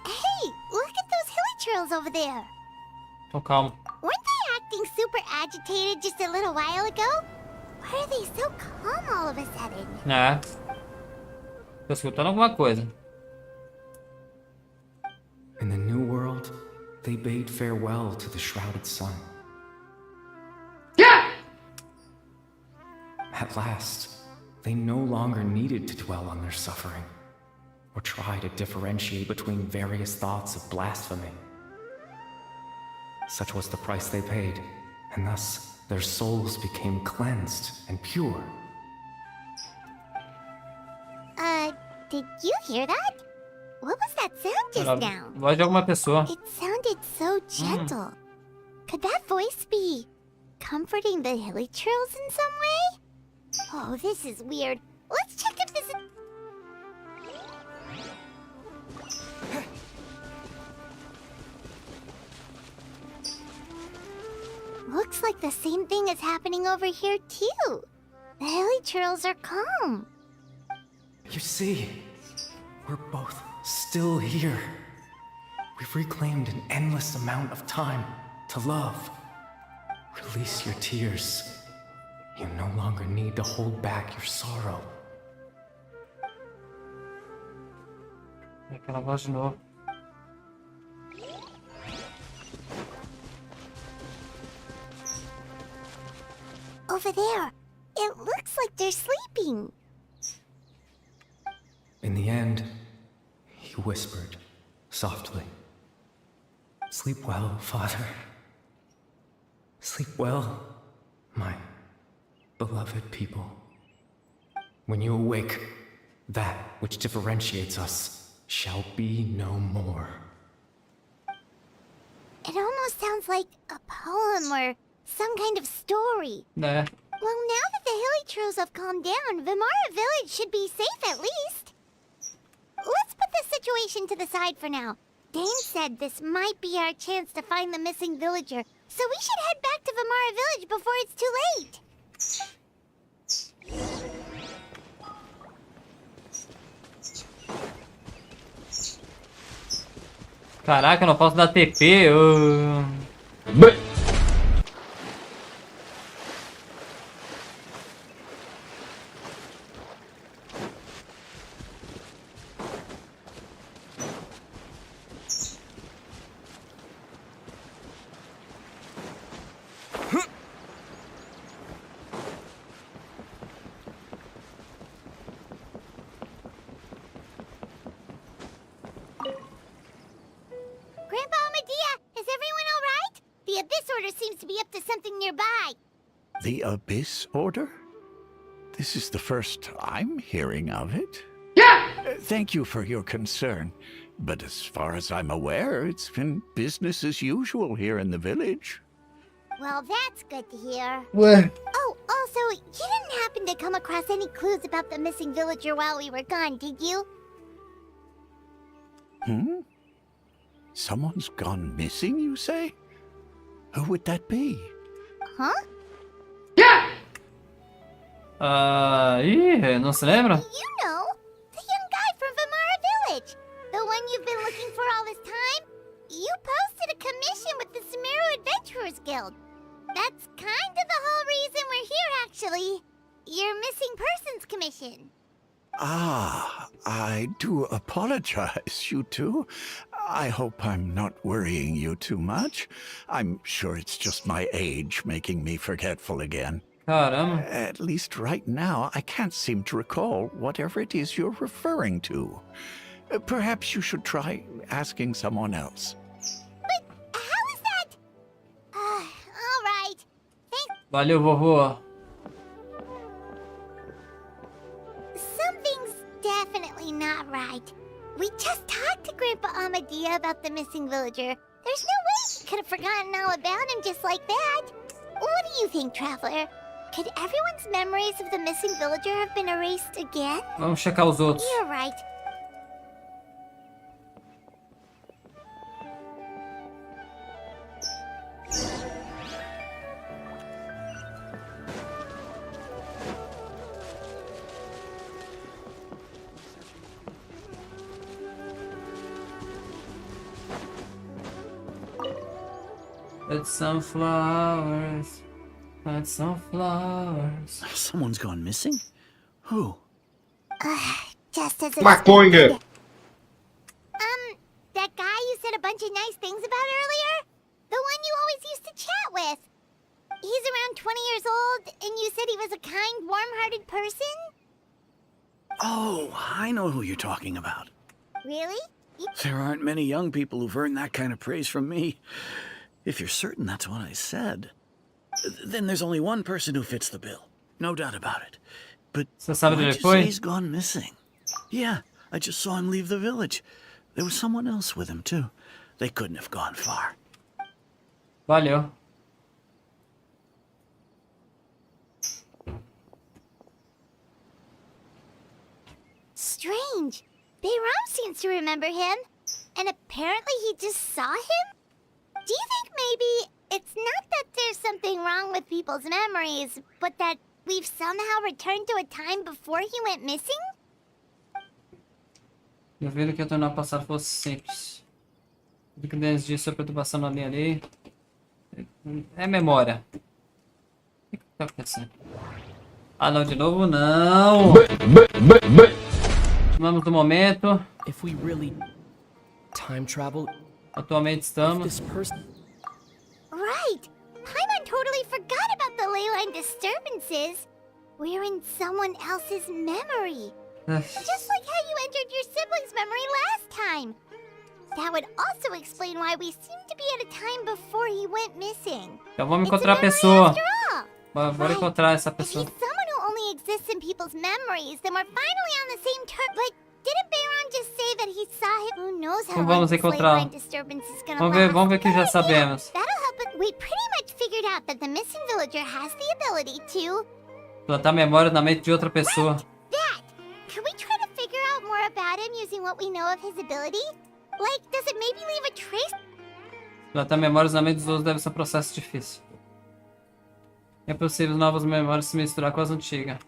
Hey, look at those hilly trails over there. Então calma. Weren't they acting super agitated just a little while ago? Why are they so calm all of a sudden? É. Tô escutando alguma coisa. In the new world, they bade farewell to the shrouded sun. Yeah! At last, they no longer needed to dwell on their suffering, or try to differentiate between various thoughts of blasphemy. Such was the price they paid, and thus their souls became cleansed and pure. Did you hear that? What was that sound just now? Voz de alguma pessoa. It sounded so gentle. Could that voice be comforting the hilly trails in some way? Oh, this is weird. Let's check if this is... Looks like the same thing is happening over here too. The hilly trails are calm. You see, we're both still here. We've reclaimed an endless amount of time to love. Release your tears. You no longer need to hold back your sorrow. Aquela voz de novo. Over there. It looks like they're sleeping. In the end, he whispered softly, "Sleep well, Father. Sleep well, my beloved people. When you awake, that which differentiates us shall be no more." It almost sounds like a poem or some kind of story. Né? Well, now that the hilly trails have calmed down, Vimara Village should be safe at least. let's put this situation to the side for now. Dane said this might be our chance to find the missing villager, so we should head back to Vamara Village before it's too late. Caraca, eu não posso dar TP. Grandpa Medea, is everyone all right? The Abyss Order seems to be up to something nearby. The Abyss Order? This is the first I'm hearing of it. Thank you for your concern, but as far as I'm aware, it's been business as usual here in the village. Well, that's good to hear. Ué, Oh, also, you didn't happen to come across any clues about the missing villager while we were gone, did you? Someone's gone missing, you say? Who would that be? Huh? Não se lembra? You know, the young guy from Vamara Village. The one you've been looking for all this time. You posted a commission with the Sumeru Adventurers Guild. That's kind of the whole reason we're here, actually. Your missing persons commission. Ah, I do apologize, you two. I hope I'm not worrying you too much. I'm sure it's just my age making me forgetful again. Caramba. At least right now, I can't seem to recall whatever it is you're referring to. Perhaps you should try asking someone else. But how is that? All right. Thanks. Valeu, vovô. Something's definitely not right. We just talked to Grandpa Amadea about the missing villager. There's no way he could have forgotten all about him just like that. What do you think, Traveler? Could everyone's memories of the missing villager have been erased again? Vamos checar os outros. You're right. Plant some flowers. Plant some flowers. Someone's gone missing? Who? Just as maconha. expected. That guy you said a bunch of nice things about earlier? The one you always used to chat with. He's around 20 years old, and you said he was a kind, warm-hearted person? Oh, I know who you're talking about. Really? There aren't many young people who've earned that kind of praise from me. If you're certain that's what I said, then there's only one person who fits the bill. No doubt about it. But Você sabe onde why'd ele you foi? say he's gone missing? Yeah, I just saw him leave the village. There was someone else with him, too. They couldn't have gone far. Valeu. Strange. Bayram seems to remember him. And apparently he just saw him? Do you think maybe it's not that there's something wrong with people's memories, but that we've somehow returned to a time before he went missing? Eu vi que o tornar passado fosse simples. Tudo que dentro disso é perturbação na linha ali. É memória. O que tá acontecendo? Ah, não, de novo não! Vamos do momento. If we really time travel, Atualmente estamos. this person. Right! Paimon totally forgot about the leyline disturbances. We're in someone else's memory. Just like how you entered your sibling's memory last time. That would also explain why we seem to be at a time before he went missing. Então vamos It's a encontrar a memory pessoa. after all. Bora encontrar essa If pessoa. he's someone who only exists in people's memories, then we're finally on the same term. But didn't Bayron just say that he saw him? Who knows how Então long vamos this encontrá-lo. leyline disturbance is gonna Vamos ver last. que já Good idea. sabemos. That'll help us. We pretty much figured out that the missing villager has the ability to Plantar memória na mente de outra pessoa. that. Can we try to figure out more more about him using what we know of his ability? Like, does it maybe leave a trace? Coletar memórias na mente dos outros deve ser um processo difícil. É possível novas memórias se misturar com as antigas.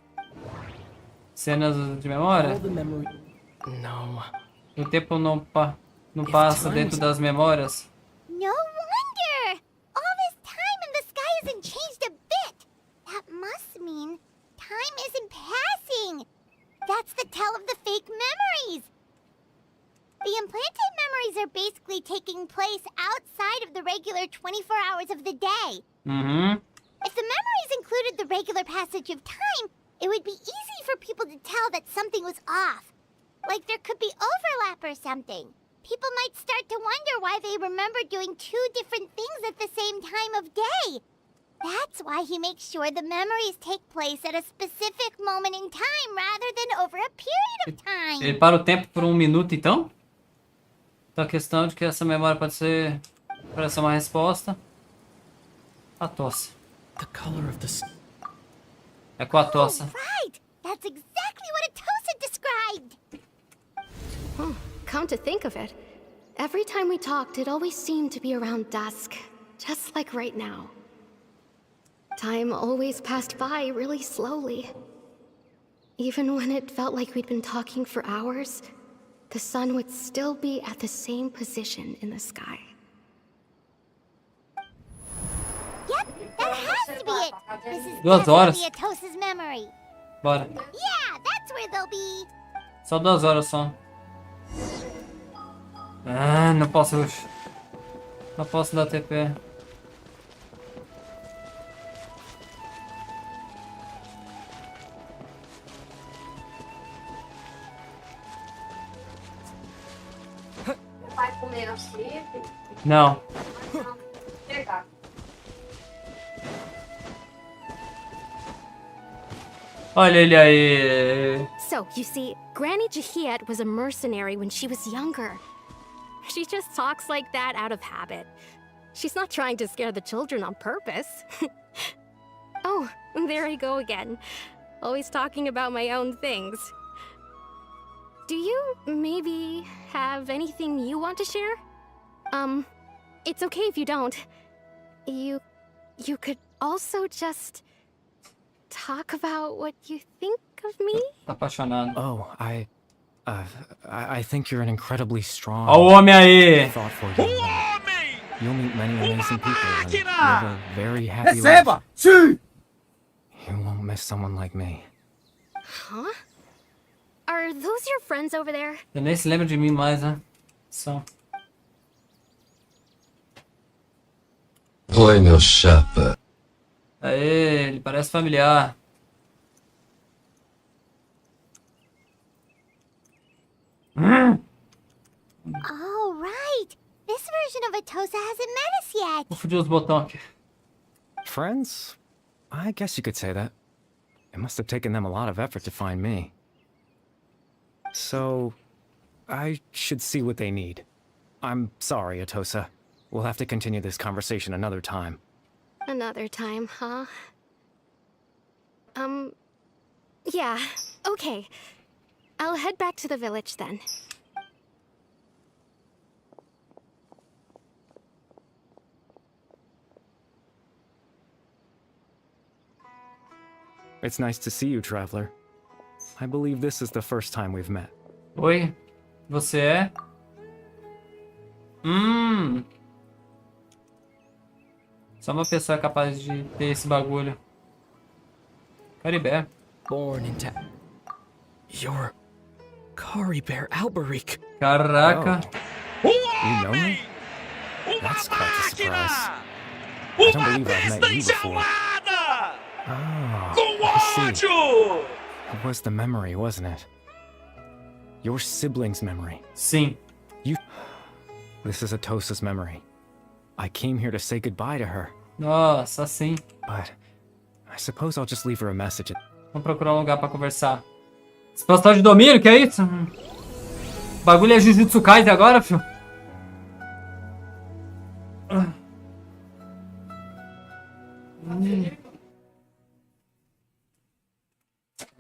Cenas de memória? No. O tempo não passa dentro das memórias. No wonder! All this time and the sky hasn't changed a bit! That must mean time isn't passing! That's the tell of the fake memories! The implanted memories are basically taking place outside of the regular 24 hours of the day. If the memories included the regular passage of time, it would be easy for people to tell that something was off. Like there could be overlap or something. People might start to wonder why they remember doing two different things at the same time of day. That's why he makes sure the memories take place at a specific moment in time rather than over a period of time. Ele para o tempo por 1 minuto, então? Então a questão de que essa memória pode ser uma resposta. A tosse. The color of the... É com a tosse. Oh, right! That's exactly what Atosa described! Oh, come to think of it, every time we talked, it always seemed to be around dusk, just like right now. Time always passed by really slowly. Even when it felt like we'd been talking for hours, the sun would still be at the same position in the sky. Yep, that has to be it! This is 2 horas. definitely Atosa's memory. Bora. Yeah, that's where they'll be. Só 2 horas só. Ah, não posso. Não posso dar TP. Vai comer no chip? Não. Pegar. Olha ele aí. So, you see, Granny Jahiet was a mercenary when she was younger. She just talks like that out of habit. She's not trying to scare the children on purpose. Oh, there I go again. Always talking about my own things. Do you maybe have anything you want to share? It's okay if you don't. You could also just talk about what you think of me? Tá apaixonado. Oh, I think you're an incredibly strong... Ó o homem aí. Thoughtful young man. You'll meet many amazing people and live a very happy life. You won't miss someone like me. Huh? Are those your friends over there? Você nem se lembra de mim mais, né? Só. Oi, meu chapa. Aê, ele parece familiar. Oh, right! This version of Atosa hasn't met us yet! Vou fudir os botões aqui. Friends? I guess you could say that. It must have taken them a lot of effort to find me. So, I should see what they need. I'm sorry, Atosa. We'll have to continue this conversation another time. Another time, huh? Yeah, okay. I'll head back to the village then. It's nice to see you, traveler. I believe this is the first time we've met. Oi, você é? Só uma pessoa é capaz de ter esse bagulho. Caribert. Born into... You're... Caribert Alberich. Caraca. Oh. You know me? That's quite a surprise. I don't believe I've met you before. Ah, I see. It was the memory, wasn't it? Your sibling's memory. Sim. This is Atosa's memory. I came here to say goodbye to her. Nossa, sim. But I suppose I'll just leave her a message. Vamos procurar um lugar pra conversar. Expansão de domínio, que é isso? O bagulho é Jujutsu Kaisen agora, filho.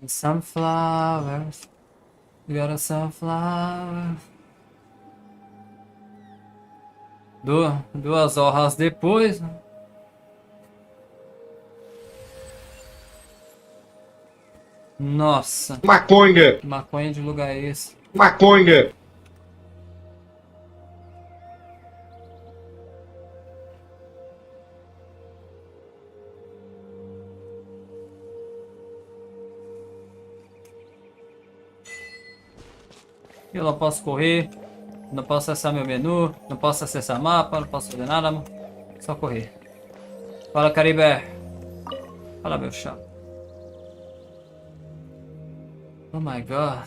Sunflowers. You got a sunflower. 2 horas depois. Nossa. Maconha! Que maconha de lugar é esse? Maconha! Eu não posso correr. Não posso acessar meu menu. Não posso acessar mapa. Não posso fazer nada. Só correr. Fala, Caribert. Fala, meu chapa. Oh my god.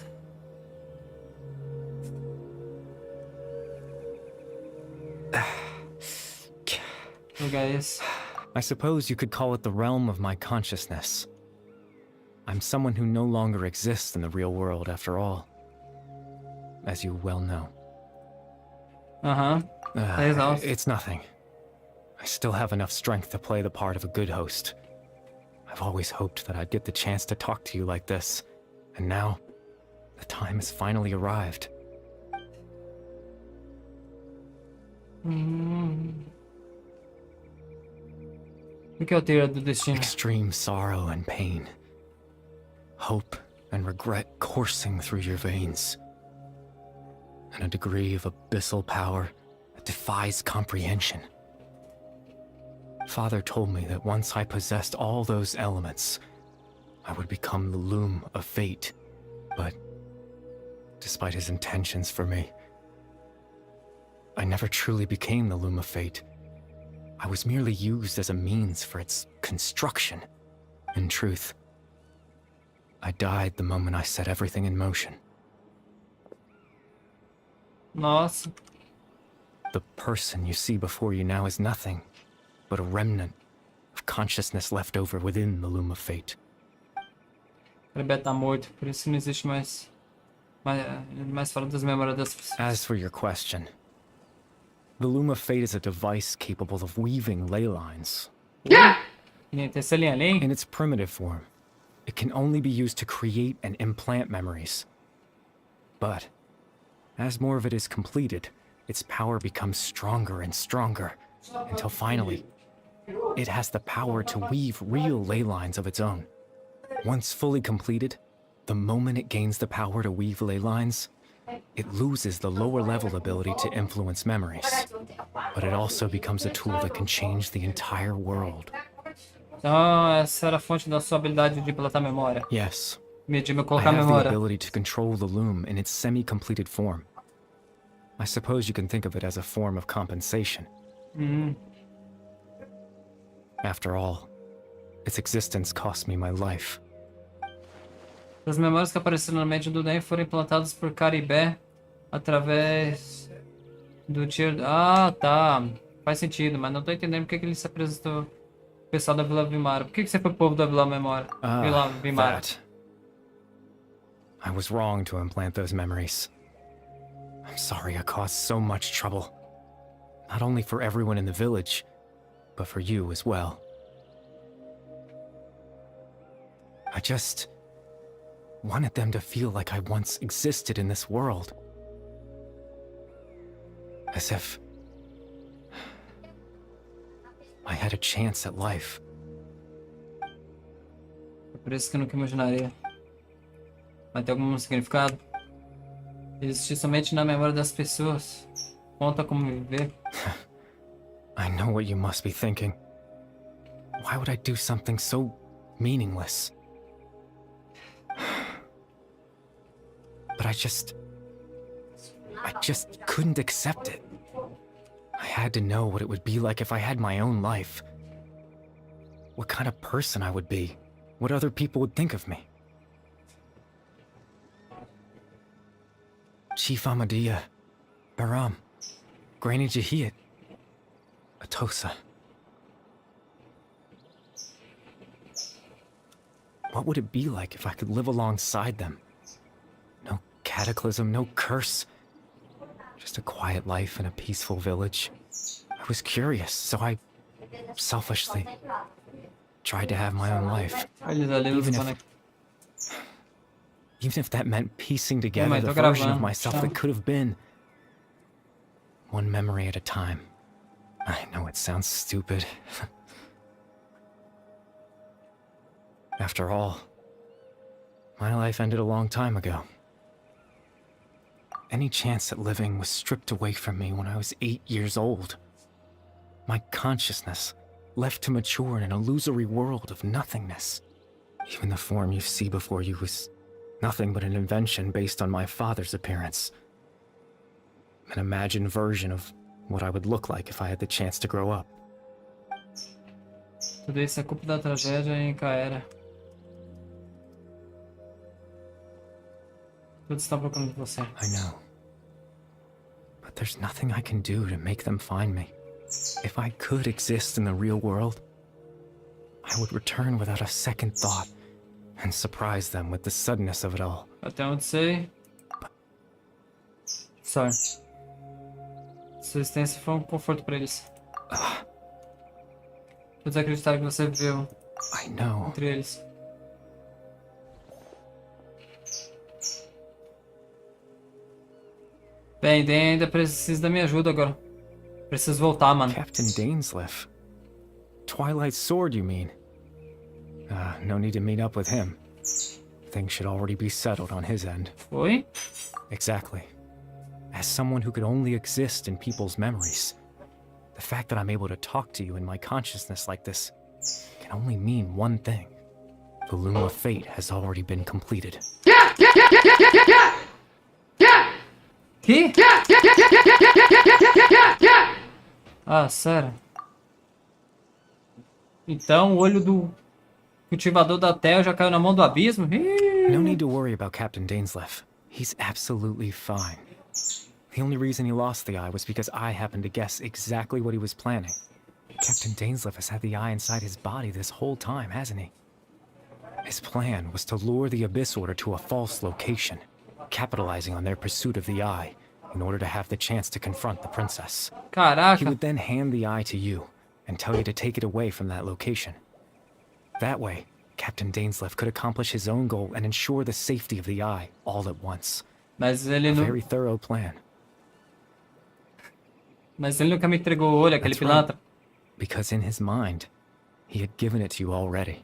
Que lugar é esse? I suppose you could call it the realm of my consciousness. I'm someone who no longer exists in the real world after all. As you well know. It's nothing. I still have enough strength to play the part of a good host. I've always hoped that I'd get the chance to talk to you like this. And now, the time has finally arrived. O que é o teor do destino? Extreme sorrow and pain. Hope and regret coursing through your veins. And a degree of abyssal power that defies comprehension. Father told me that once I possessed all those elements, I would become the loom of fate. But, despite his intentions for me, I never truly became the loom of fate. I was merely used as a means for its construction. In truth, I died the moment I set everything in motion. Nossa. The person you see before you now is nothing but a remnant of consciousness left over within the loom of fate. Caribert tá morto, por isso não existe mais fora das memórias das pessoas. As for your question, the loom of fate is a device capable of weaving ley lines. In its primitive form, it can only be used to create and implant memories. But, as more of it is completed, its power becomes stronger and stronger, until finally, it has the power to weave real ley lines of its own. Once fully completed, the moment it gains the power to weave ley lines, it loses the lower level ability to influence memories. But it also becomes a tool that can change the entire world. Então, essa era a fonte da sua habilidade de pilotar a memória. Yes. De I colocar a have the memória. ability to control the loom in its semi-completed form. I suppose you can think of it as a form of compensation. After all, its existence cost me my life. As memórias que apareceram na mente do Den foram implantadas por Caribert através do tier... Ah, tá. Faz sentido, mas não tô entendendo porque que ele se apresentou o pessoal da Vila Vimara. Por que você foi povo da Vila Memória? Vila Vimara. That. I was wrong to implant those memories. I'm sorry I caused so much trouble. Not only for everyone in the village, but for you as well. I just wanted them to feel like I once existed in this world. As if I had a chance at life. É por isso que eu nunca imaginaria. Vai ter algum significado? Existir somente na memória das pessoas. Conta como viver. I know what you must be thinking. Why would I do something so meaningless? But I just couldn't accept it. I had to know what it would be like if I had my own life. What kind of person I would be. What other people would think of me. Chief Ahmadiyya, Baram, Granny Jahiyat, Atosa. What would it be like if I could live alongside them? No cataclysm, no curse. Just a quiet life in a peaceful village. I was curious, so I selfishly tried to have my own life. Even if that meant piecing together mas the tô version of gravando. myself that could have been. One memory at a time. I know it sounds stupid. After all, my life ended a long time ago. Any chance at living was stripped away from me when I was 8 years old. My consciousness left to mature in an illusory world of nothingness. Even the form you see before you was nothing but an invention based on my father's appearance. An imagined version of what I would look like if I had the chance to grow up. Tudo isso é culpa da tragédia em Caera. Todos estão procurando por você. I know. But there's nothing I can do to make them find me. If I could exist in the real world, I would return without a second thought and surprise them with the suddenness of it all. Até onde sei. Sorry. Sua existência foi um conforto pra eles. Todos acreditaram que você viveu I know. entre eles. Bem, Dan ainda precisa da minha ajuda agora. Preciso voltar, mano. Captain Dainsleif. Twilight Sword, you mean? No need to meet up with him. Things should already be settled on his end. Foi? Exactly. As someone who could only exist in people's memories, the fact that I'm able to talk to you in my consciousness like this can only mean one thing. The Loom of Fate has already been completed. Que? Ah, sério? Então o olho do cultivador da terra já caiu na mão do abismo? No need to worry about Captain Dainsleif. He's absolutely fine. The only reason he lost the eye was because I happened to guess exactly what he was planning. Captain Dainsleif has had the eye inside his body this whole time, hasn't he? His plan was to lure the Abyss Order to a false location, capitalizing on their pursuit of the eye in order to have the chance to confront the princess. Caraca. He would then hand the eye to you and tell you to take it away from that location. That way, Captain Dainsleif could accomplish his own goal and ensure the safety of the eye all at once. Mas ele A não... very thorough plan. Mas ele nunca me entregou o olho, aquele That's right. pilantra. Because in his mind, he had given it to you already.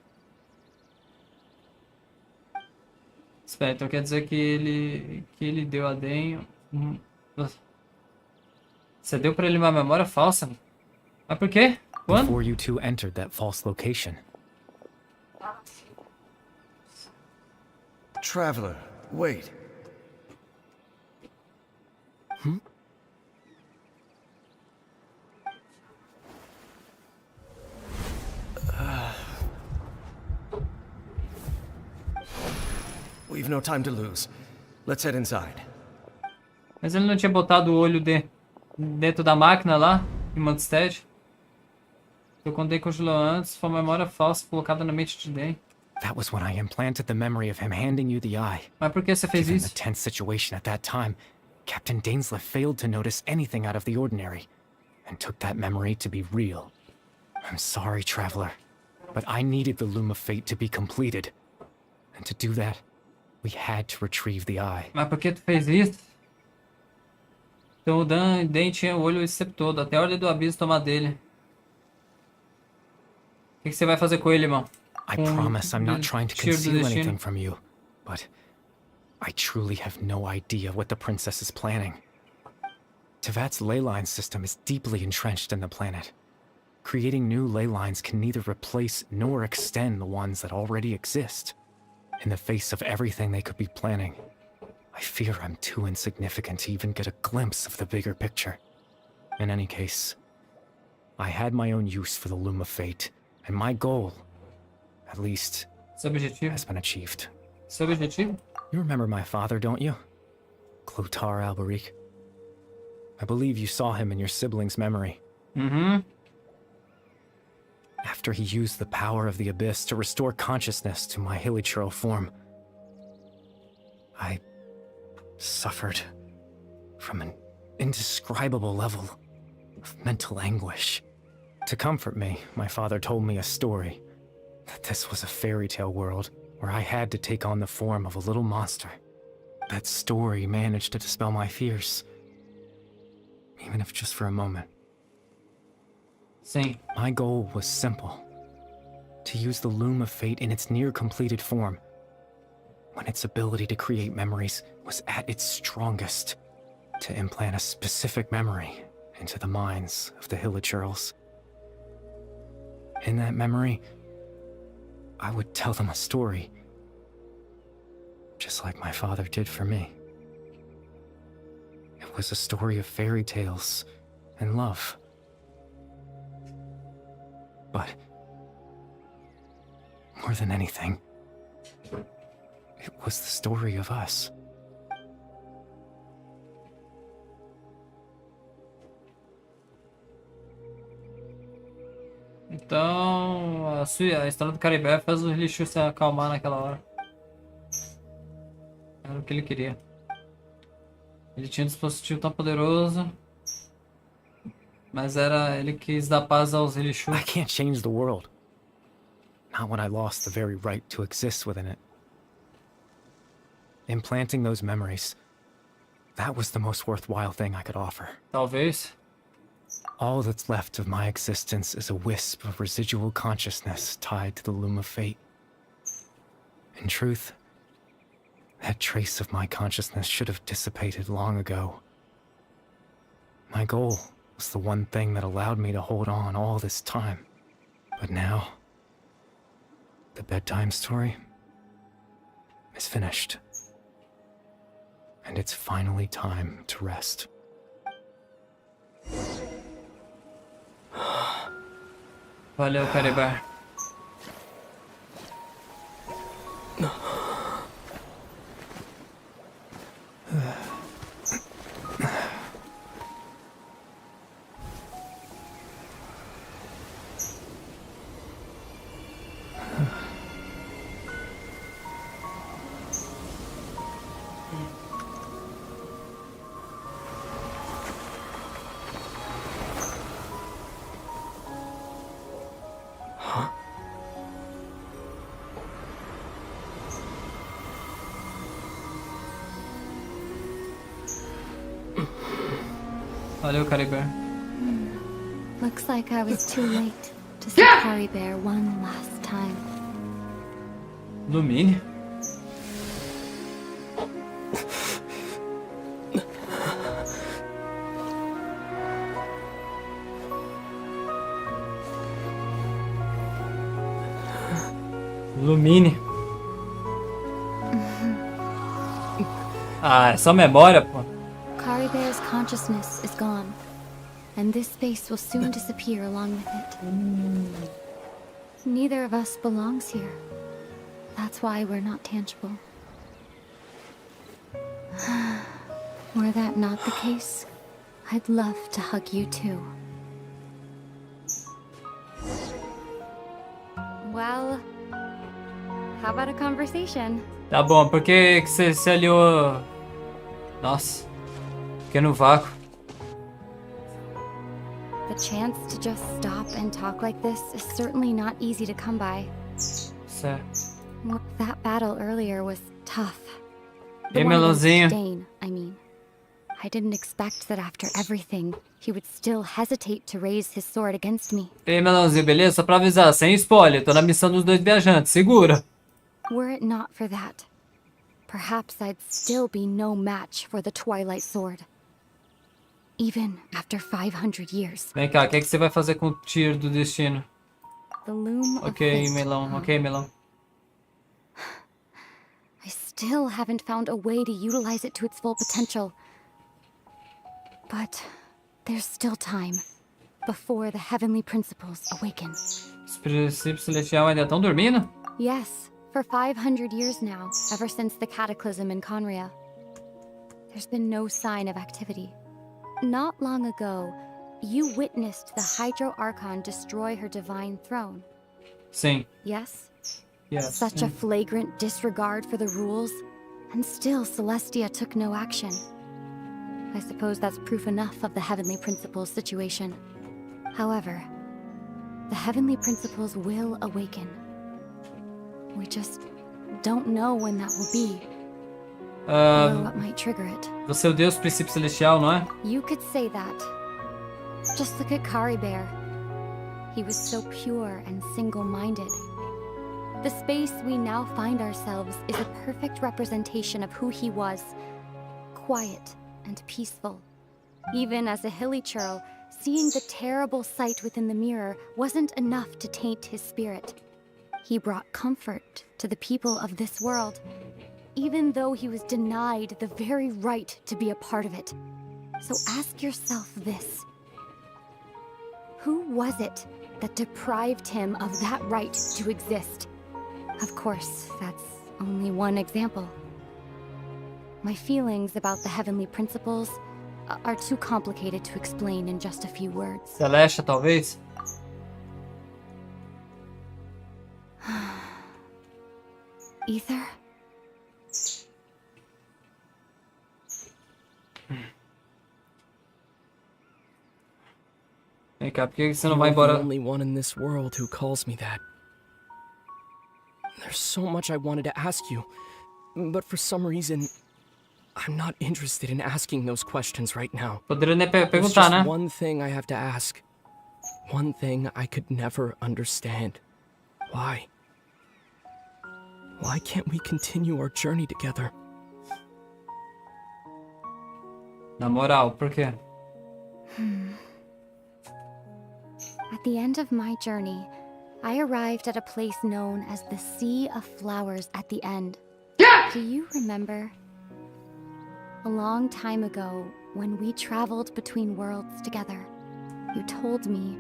Espera, então quer dizer que ele deu a Den... Você deu pra ele uma memória falsa? Mas por quê? Quando? Before you two entered that false location. Traveler, wait. We've no time to lose. Let's head inside. Mas ele não tinha botado o olho dentro da máquina lá, em Mondstadt? Eu contei com o Julio antes, foi uma memória falsa colocada na mente de Den. That was when I implanted the memory of him handing you the eye. Mas por que você fez Given the isso? tense situation at that time, Captain Dainsleif failed to notice anything out of the ordinary, and took that memory to be real. I'm sorry, Traveler, but I needed the Loom of Fate to be completed. And to do that, we had to retrieve the eye. Mas por que tu fez isso? Então o Den tinha o olho esse tempo todo, até a ordem do abismo tomar dele. O que você vai fazer com ele, irmão? I promise I'm not trying to tiro do conceal destino. anything from you, but I truly have no idea what the princess is planning. Tevat's ley line system is deeply entrenched in the planet. Creating new ley lines can neither replace nor extend the ones that already exist. In the face of everything they could be planning, I fear I'm too insignificant to even get a glimpse of the bigger picture. In any case, I had my own use for the Loom of Fate, and my goal, at least, Seu objetivo? has been achieved. Seu objetivo? You remember my father, don't you? Clotar Alberic. I believe you saw him in your sibling's memory. Mm-hmm. After he used the power of the Abyss to restore consciousness to my hilichurl form, I suffered from an indescribable level of mental anguish. To comfort me, my father told me a story, that this was a fairy tale world, where I had to take on the form of a little monster. That story managed to dispel my fears, even if just for a moment. Sim. My goal was simple: to use the Loom of Fate in its near-completed form, when its ability to create memories was at its strongest, to implant a specific memory into the minds of the Hilichurls. In that memory, I would tell them a story, just like my father did for me. It was a story of fairy tales and love. But more than anything, it was the story of us. Então, a história do Caribert faz o Richu se acalmar naquela hora. Era o que ele queria. Ele tinha um dispositivo tão poderoso, mas ele quis dar paz aos Richu. I can't change the world. Not when I lost the very right to exist within it. Implanting those memories, that was the most worthwhile thing I could offer. Talvez. All that's left of my existence is a wisp of residual consciousness tied to the Loom of Fate. In truth, that trace of my consciousness should have dissipated long ago. My goal was the one thing that allowed me to hold on all this time. But now, the bedtime story is finished. And it's finally time to rest. Valeu, Caribert. Valeu, Caribert. Looks like I was too late to see Caribert one last time. Lumine? Lumine. Ah, é só memória, pô. Caribert's consciousness is gone, and this space will soon disappear along with it. Neither of us belongs here. That's why we're not tangible. Were that not the case, I'd love to hug you too. Well, how about a conversation? Tá bom, por que você se aliou? Nossa, pequeno vácuo. The chance to just stop and talk like this is certainly not easy to come by. Certo. That battle earlier was tough. Ei, Melãozinho. Dane, I mean. I didn't expect that after everything, he would still hesitate to raise his sword against me. Ei, Melãozinho, beleza? Só pra avisar, sem spoiler, tô na missão dos dois viajantes, segura. Were it not for that, perhaps I'd still be no match for the Twilight Sword. Even after 500 years. Vem cá, o que você vai fazer com o tiro do destino? The loom of Ok, fate. Melão, ok, Melão. I still haven't found a way to utilize it to its full potential. But there's still time before the heavenly principles awaken. Os princípios celestiais ainda estão dormindo? Yes, for 500 years now, ever since the cataclysm in Conria. There's been no sign of activity. Not long ago, you witnessed the Hydro Archon destroy her divine throne. Sim. Yes? Yes. Such a flagrant disregard for the rules, and still Celestia took no action. I suppose that's proof enough of the Heavenly Principles situation. However, the Heavenly Principles will awaken. We just don't know when that will be. Or what might trigger it. Você é o Deus princípio celestial, não é? You could say that. Just look at Caribert. He was so pure and single-minded. The space we now find ourselves is a perfect representation of who he was. Quiet and peaceful. Even as a hilly churl, seeing the terrible sight within the mirror wasn't enough to taint his spirit. He brought comfort to the people of this world, even though he was denied the very right to be a part of it. So ask yourself this. Who was it that deprived him of that right to exist? Of course, that's only one example. My feelings about the heavenly principles are too complicated to explain in just a few words. Celeste, talvez? Ether? Vem cá, por que você não You vai are embora? the only one in this world who calls me that. There's so much I wanted to ask you, but for some reason, I'm not interested in asking those questions right now. Poderia nem There's perguntar, just né? one thing I have to ask. One thing I could never understand. Why? Why can't we continue our journey together? Na moral, por quê? At the end of my journey, I arrived at a place known as the Sea of Flowers at the end. Do you remember? A long time ago, when we traveled between worlds together, you told me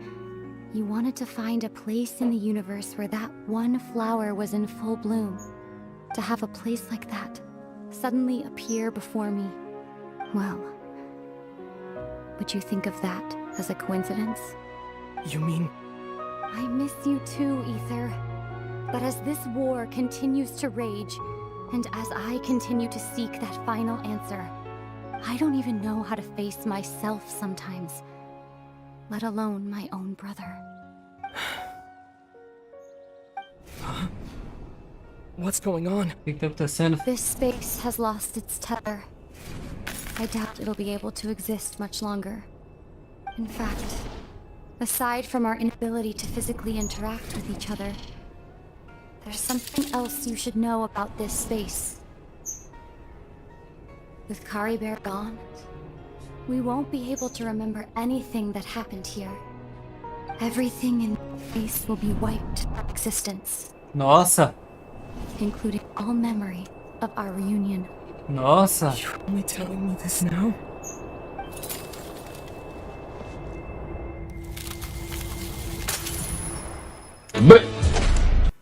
you wanted to find a place in the universe where that one flower was in full bloom. To have a place like that suddenly appear before me. Well, would you think of that as a coincidence? You mean... I miss you too, Ether. But as this war continues to rage, and as I continue to seek that final answer, I don't even know how to face myself sometimes, let alone my own brother. What's going on? O que que tá acontecendo? This space has lost its tether. I doubt it'll be able to exist much longer. In fact, aside from our inability to physically interact with each other, there's something else you should know about this space. With Caribert gone, we won't be able to remember anything that happened here. Everything in space will be wiped from existence. Nossa! Including all memory of our reunion. Nossa! You're only telling me this now?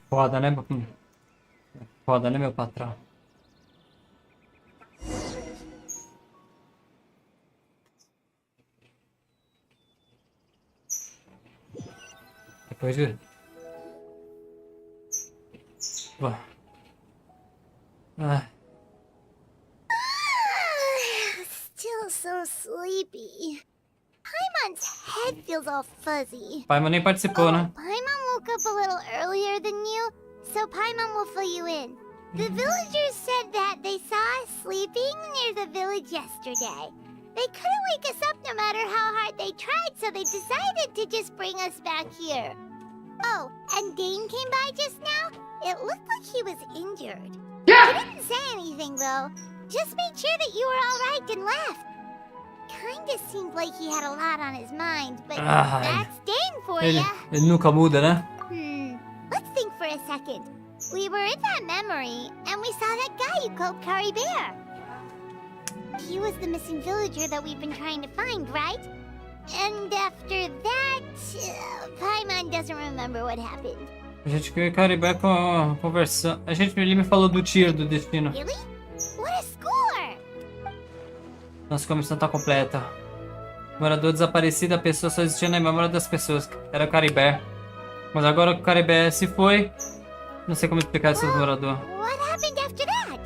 Foda, né? Foda, né, meu patrão? Depois de... Ah. Still so sleepy. Paimon's head feels all fuzzy. Paimon nem participou, né? Paimon woke up a little earlier than you, so Paimon will fill you in. The villagers said that they saw us sleeping near the village yesterday. They couldn't wake us up no matter how hard they tried, so they decided to just bring us back here. Oh, and Dane came by just now. It looked like he was injured. He didn't say anything, though. Just made sure that you were all right and left. Kinda seemed like he had a lot on his mind, but that's Dane for ya. Ele nunca muda, né? Let's think for a second. We were in that memory, and we saw that guy you called Caribert. He was the missing villager that we've been trying to find, right? And after that, Paimon doesn't remember what happened. A gente viu o Caribert conversando. Ele me falou do tiro do destino. Really? What a score! Nossa comissão tá completa. Morador desaparecido, a pessoa só existia na memória das pessoas. Era o Caribert. Mas agora que o Caribert se foi, não sei como explicar esses moradores. What happened after that?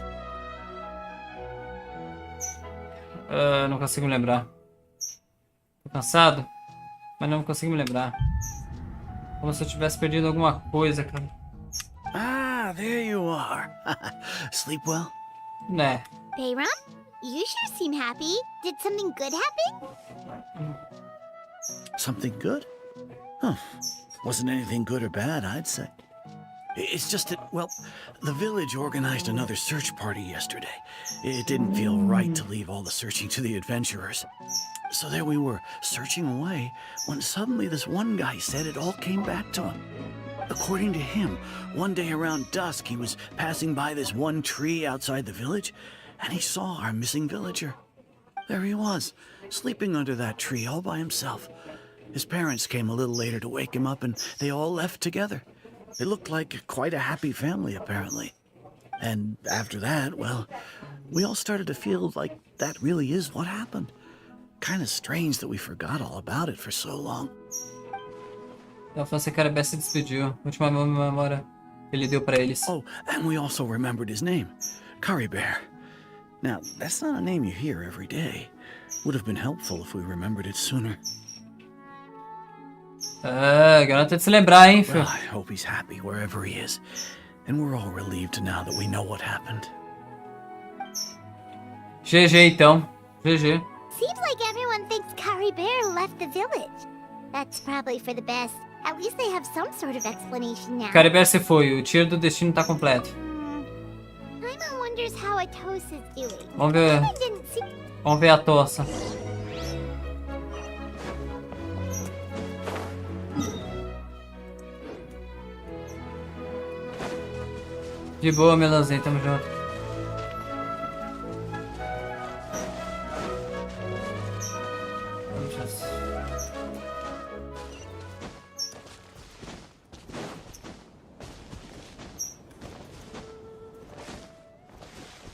Não consigo me lembrar. Tô cansado, mas não consigo me lembrar. Como se eu tivesse perdido alguma coisa, cara. Ah, there you are. Sleep well? Né. Bayron, you sure seem happy. Did something good happen? Something good? Huh. Wasn't anything good or bad, I'd say. It's just that, well, the village organized another search party yesterday. It didn't feel right to leave all the searching to the adventurers. So there we were, searching away, when suddenly this one guy said it all came back to him. According to him, one day around dusk, he was passing by this one tree outside the village, and he saw our missing villager. There he was, sleeping under that tree all by himself. His parents came a little later to wake him up, and they all left together. It looked like quite a happy family, apparently. And after that, well, we all started to feel like that really is what happened. Kind of strange that we forgot all about it for so long. A infância Caribert se despediu. Última memória que ele deu pra eles. Oh, and we also remembered his name, Caribert. Now, that's not a name you hear every day. Would have been helpful if we remembered it sooner. Garanta de se lembrar, hein, filho? Well, I hope he's happy wherever he is. And we're all relieved now that we know what happened. GG, então. GG. Seems like everyone thinks Caribert left the village. That's probably for the best. At least they have some sort of explanation now. Caribert se foi. O tiro do destino tá completo. Paimon wonders how Atos is doing. Vamos ver. Paimon didn't see... Vamos ver a tossa. De boa, Melanzinho, tamo junto.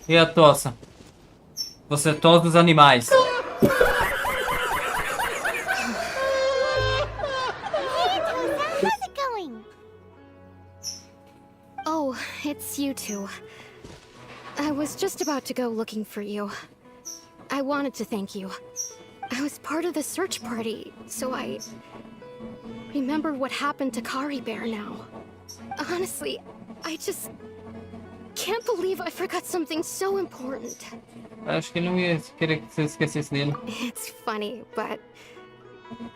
E a tossa? Você é tosse dos animais. Oh, it's you two. I was just about to go looking for you. I wanted to thank you. I was part of the search party, so I remember what happened to Caribert now. Honestly, I just can't believe I forgot something so important. Acho que ele não ia querer que você esquecesse dele. It's funny, but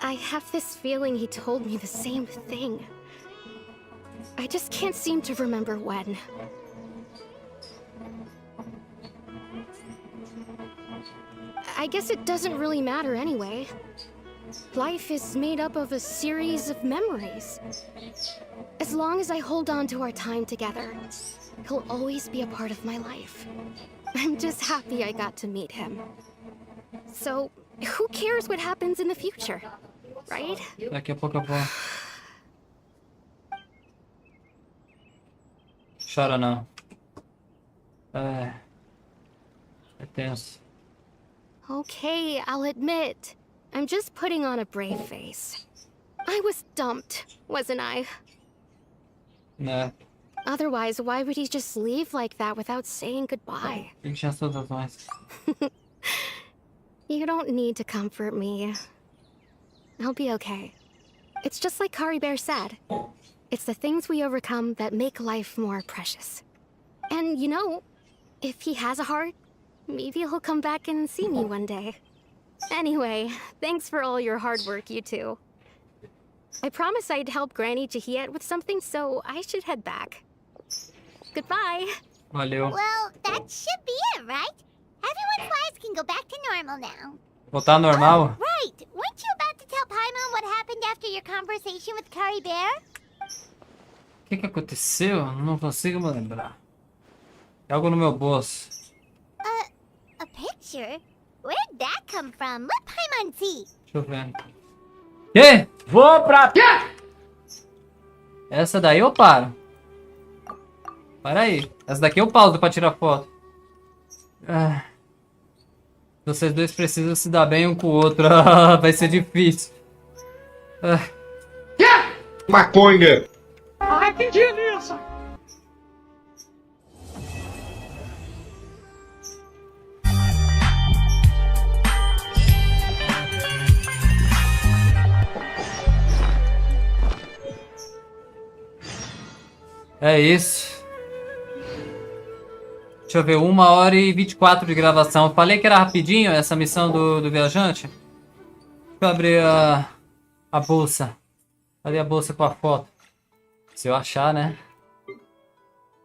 I have this feeling he told me the same thing. I just can't seem to remember when. I guess it doesn't really matter anyway. Life is made up of a series of memories. As long as I hold on to our time together, he'll always be a part of my life. I'm just happy I got to meet him. So, who cares what happens in the future, right? Daqui a pouco eu vou. Chora não. É tenso. Okay, I'll admit. I'm just putting on a brave face. I was dumped, wasn't I? Né? Otherwise, why would he just leave like that without saying goodbye? Ele tinha suas razões. You don't need to comfort me. I'll be okay. It's just like Caribert said. It's the things we overcome that make life more precious. And you know, if he has a heart, maybe he'll come back and see me one day. Anyway, thanks for all your hard work, you two. I promised I'd help Granny Jahiet with something, so I should head back. Goodbye. Valeu. Well, that should be it, right? Everyone's lives can go back to normal now. Voltar normal? Oh, right. Weren't you about to tell Paimon what happened after your conversation with Caribert? O que aconteceu? Não consigo me lembrar. É algo no meu bolso. A picture? Where'd that come from? Let Paimon see. Deixa eu ver. Que? Vou pra... Essa daí eu paro. Para aí. Essa daqui eu pauso pra tirar foto. Vocês dois precisam se dar bem um com o outro. Vai ser difícil. Maconha! Ai, que delícia! É isso. Deixa eu ver, 1h24 de gravação. Falei que era rapidinho essa missão do viajante. Deixa eu abrir a bolsa. Cadê a bolsa com a foto? Se eu achar, né?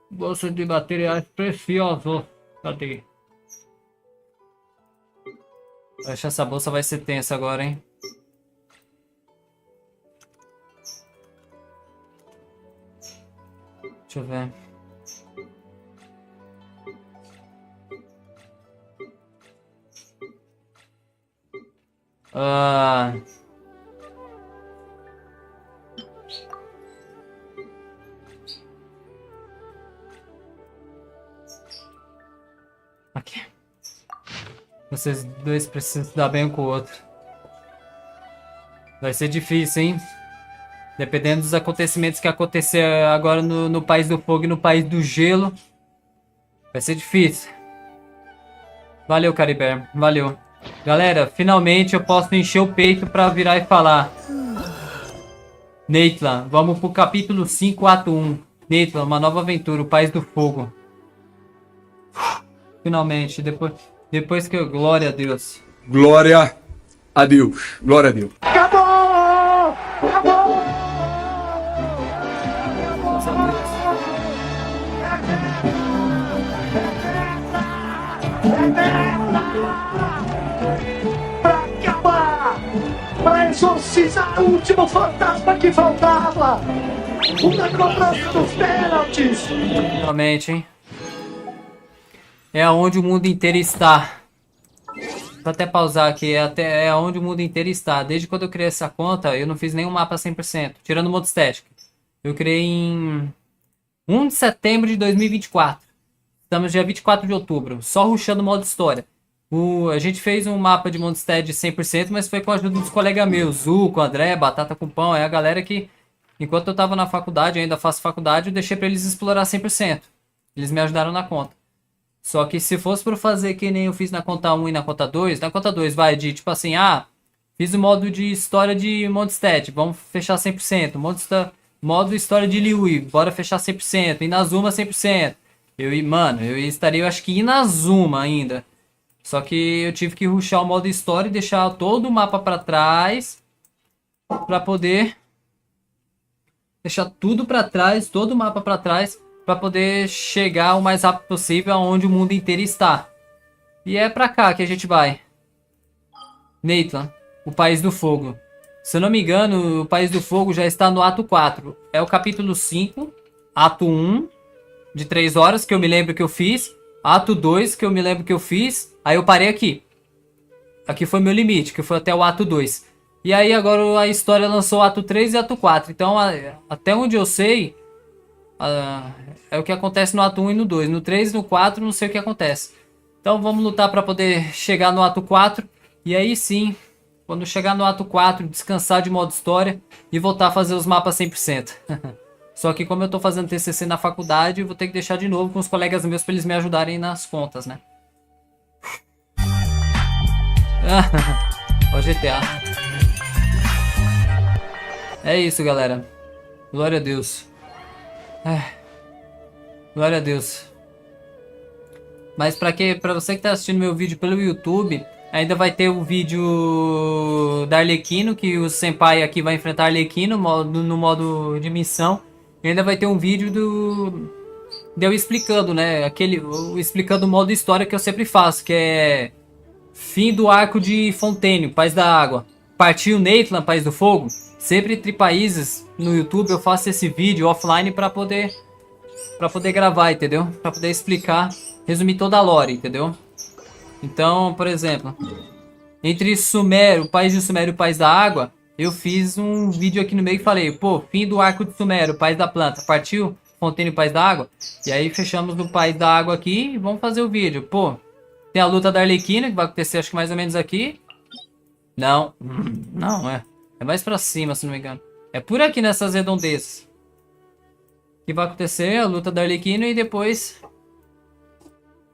Bolsa de materiais preciosos. Cadê? Eu acho que essa bolsa vai ser tensa agora, hein? Deixa eu ver. Aqui. Vocês dois precisam se dar bem um com o outro. Vai ser difícil, hein? Dependendo dos acontecimentos que acontecer agora no País do Fogo e no País do Gelo. Vai ser difícil. Valeu, Caribert. Valeu. Galera, finalmente eu posso encher o peito pra virar e falar. Neitla, vamos pro capítulo 5, ato 1. Neitla, uma nova aventura, o País do Fogo. Finalmente, depois que eu... Glória a Deus. Glória a Deus. Glória a Deus. Acabou! Acabou! Pra acabar! Pra exorcizar o último fantasma que faltava! Uma cobrança dos pênaltis! Finalmente, hein? É onde o mundo inteiro está. Vou até pausar aqui. É onde o mundo inteiro está. Desde quando eu criei essa conta, eu não fiz nenhum mapa 100%. Tirando o modo estético. Eu criei em 1 de setembro de 2024. Estamos dia 24 de outubro. Só rushando o modo história. A gente fez um mapa de modo estético de 100%, mas foi com a ajuda dos colegas meus. Zuko, André, Batata com Pão. É a galera que, enquanto eu tava na faculdade, eu ainda faço faculdade, eu deixei pra eles explorar 100%. Eles me ajudaram na conta. Só que se fosse pra fazer que nem eu fiz na conta 1 e na conta 2, vai de tipo assim, fiz o modo de história de Mondstadt, vamos fechar 100%. Modo história de Liui, bora fechar 100%. Inazuma 100%. Eu estaria, eu acho que Inazuma ainda. Só que eu tive que rushar o modo história e deixar todo o mapa pra trás. Pra poder... deixar tudo pra trás, todo o mapa pra trás. Pra poder chegar o mais rápido possível aonde o mundo inteiro está. E é pra cá que a gente vai. Neitla, o País do Fogo. Se eu não me engano, o País do Fogo já está no ato 4. É o capítulo 5, ato 1, de 3 horas, que eu me lembro que eu fiz. Ato 2, que eu me lembro que eu fiz. Aí eu parei aqui. Aqui foi meu limite, que foi até o ato 2. E aí agora a história lançou o ato 3 e ato 4. Então, até onde eu sei... é o que acontece no ato 1 e no 2. No 3 e no 4 não sei o que acontece. Então vamos lutar para poder chegar no ato 4. E aí sim, quando chegar no ato 4, descansar de modo história e voltar a fazer os mapas 100%. Só que como eu tô fazendo TCC na faculdade, eu vou ter que deixar de novo com os colegas meus para eles me ajudarem nas contas, né? Ó, GTA. É isso, galera. Glória a Deus. Glória a Deus. Mas pra você que tá assistindo meu vídeo pelo YouTube, ainda vai ter o vídeo da Arlequino, que o Senpai aqui vai enfrentar Arlequino no modo de missão. E ainda vai ter um vídeo de eu explicando, né? Explicando o modo história que eu sempre faço, que é fim do arco de Fontaine, País da Água. Partiu Neitland, País do Fogo. Sempre entre países no YouTube eu faço esse vídeo offline pra poder gravar, entendeu? Pra poder explicar, resumir toda a lore, entendeu? Então, por exemplo, entre Sumério, o País de Sumério e o País da Água, eu fiz um vídeo aqui no meio e falei, pô, fim do arco de Sumério, País da Planta, partiu Fontaine e País da Água? E aí fechamos no País da Água aqui e vamos fazer o vídeo. Pô, tem a luta da Arlequina, que vai acontecer acho que mais ou menos aqui. Não, é mais pra cima, se não me engano. É por aqui nessas redondezas que vai acontecer a luta da Arlequina e depois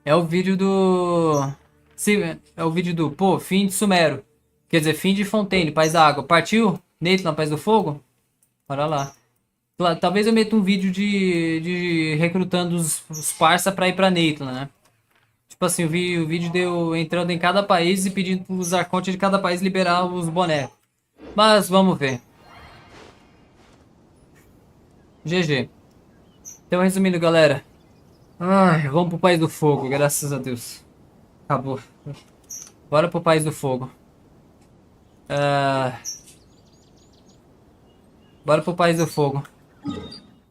é o vídeo do... Sim, é o vídeo do, pô, fim de Sumero. Quer dizer, fim de Fontaine, País da Água. Partiu? Neitland, País do Fogo? Bora lá. Talvez eu meta um vídeo de recrutando os parça pra ir pra Neitland, né? Tipo assim, o vídeo deu entrando em cada país e pedindo pros arcontes de cada país liberar os bonecos. Mas vamos ver. GG. Então, resumindo, galera. Ai, vamos pro País do Fogo, graças a Deus. Acabou. Bora pro País do Fogo. Bora pro País do Fogo.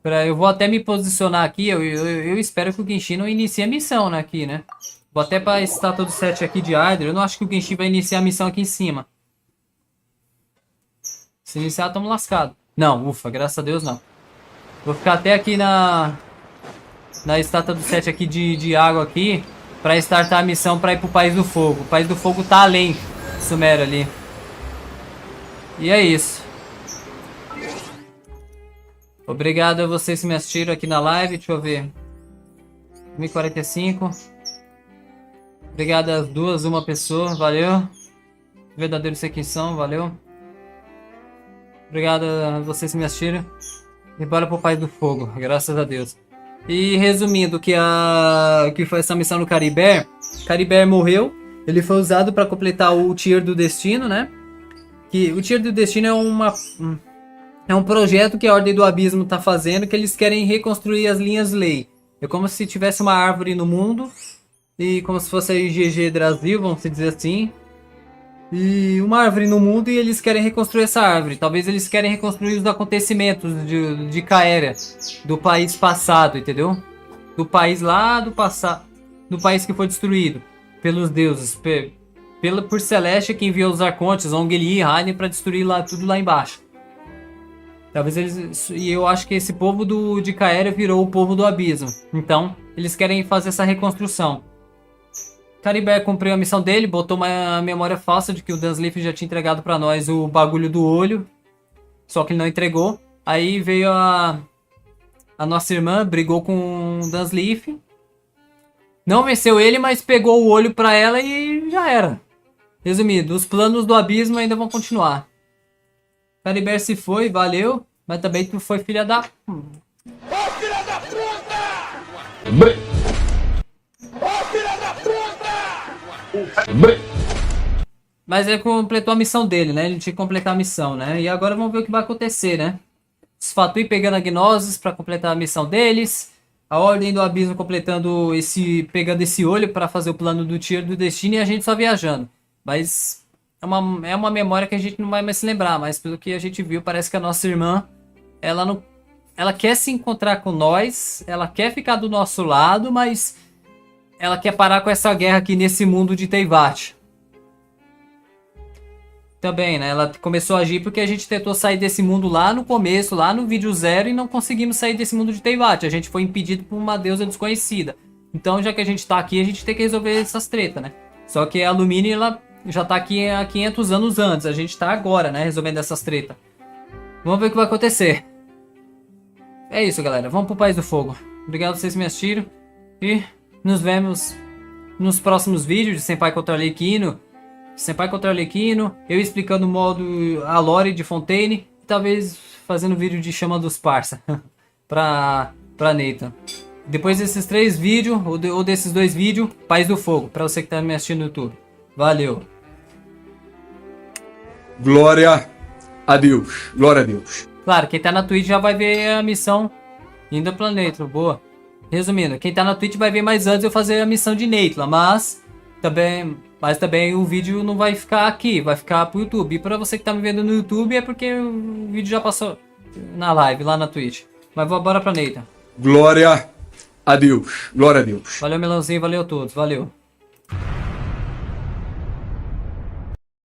Eu vou até me posicionar aqui. Eu espero que o Genshin não inicie a missão, né, aqui, né? Vou até pra estátua do 7 aqui de Hydra. Eu não acho que o Genshin vai iniciar a missão aqui em cima. Se iniciar, tamo lascado. Não, ufa, graças a Deus não. Vou ficar até aqui na estátua do 7 aqui de água aqui. Pra startar a missão pra ir pro País do Fogo. O País do Fogo tá além do Sumério ali. E é isso. Obrigado a vocês que me assistiram aqui na live. Deixa eu ver. 1045. Obrigado às duas, uma pessoa. Valeu. Verdadeiro sei quem são. Valeu. Obrigado a vocês que me assistiram. E bora pro País do Fogo. Graças a Deus. E resumindo, que foi essa missão no Caribert. Caribert morreu. Ele foi usado para completar o Tier do Destino, né? Que o Tier do Destino é um projeto que a Ordem do Abismo tá fazendo, que eles querem reconstruir as linhas lei. É como se tivesse uma árvore no mundo. E como se fosse a IGG Brasil, vamos dizer assim. E uma árvore no mundo e eles querem reconstruir essa árvore. Talvez eles querem reconstruir os acontecimentos de Caera, do país passado, entendeu? Do país lá do passado. Do país que foi destruído pelos deuses. Por Celeste que enviou os arcontes, Ongeli e Raiden para destruir tudo lá embaixo. Talvez eles... E eu acho que esse povo de Caera virou o povo do abismo. Então, eles querem fazer essa reconstrução. Caribert cumpriu a missão dele, botou uma memória falsa de que o Dunsleaf já tinha entregado pra nós o bagulho do olho. Só que ele não entregou. Aí veio a nossa irmã, brigou com o Dunsleaf. Não venceu ele, mas pegou o olho pra ela e já era. Resumindo, os planos do abismo ainda vão continuar. Caribert se foi, valeu. Mas também tu foi filha da... Ô filha da puta! Mas ele completou a missão dele, né? Ele tinha que completar a missão, né? E agora vamos ver o que vai acontecer, né? Os Fatui pegando a Gnosis pra completar a missão deles. A Ordem do Abismo pegando esse olho pra fazer o plano do Tier do Destino e a gente só viajando. Mas é uma memória que a gente não vai mais se lembrar. Mas pelo que a gente viu, parece que a nossa irmã, ela quer se encontrar com nós. Ela quer ficar do nosso lado, mas... ela quer parar com essa guerra aqui nesse mundo de Teyvat. Também, né? Ela começou a agir porque a gente tentou sair desse mundo lá no começo, lá no vídeo 0, e não conseguimos sair desse mundo de Teyvat. A gente foi impedido por uma deusa desconhecida. Então, já que a gente tá aqui, a gente tem que resolver essas tretas, né? Só que a Lumine, ela já tá aqui há 500 anos antes. A gente tá agora, né? Resolvendo essas tretas. Vamos ver o que vai acontecer. É isso, galera. Vamos pro País do Fogo. Obrigado a vocês que me assistiram. E... nos vemos nos próximos vídeos de Senpai contra Arlequino. Senpai contra Arlequino. Eu explicando o modo a lore de Fontaine. E talvez fazendo vídeo de Chama dos Parça. pra Nathan. Depois desses 3 vídeos, ou desses 2 vídeos, País do Fogo. Pra você que tá me assistindo no YouTube. Valeu. Glória a Deus. Glória a Deus. Claro, quem tá na Twitch já vai ver a missão indo pro planeta. Boa. Resumindo, quem tá na Twitch vai ver mais antes eu fazer a missão de Neitla, mas também o vídeo não vai ficar aqui, vai ficar pro YouTube. E pra você que tá me vendo no YouTube é porque o vídeo já passou na live, lá na Twitch. Mas bora pra Neitla. Glória a Deus. Glória a Deus. Valeu, Melãozinho, valeu a todos, valeu.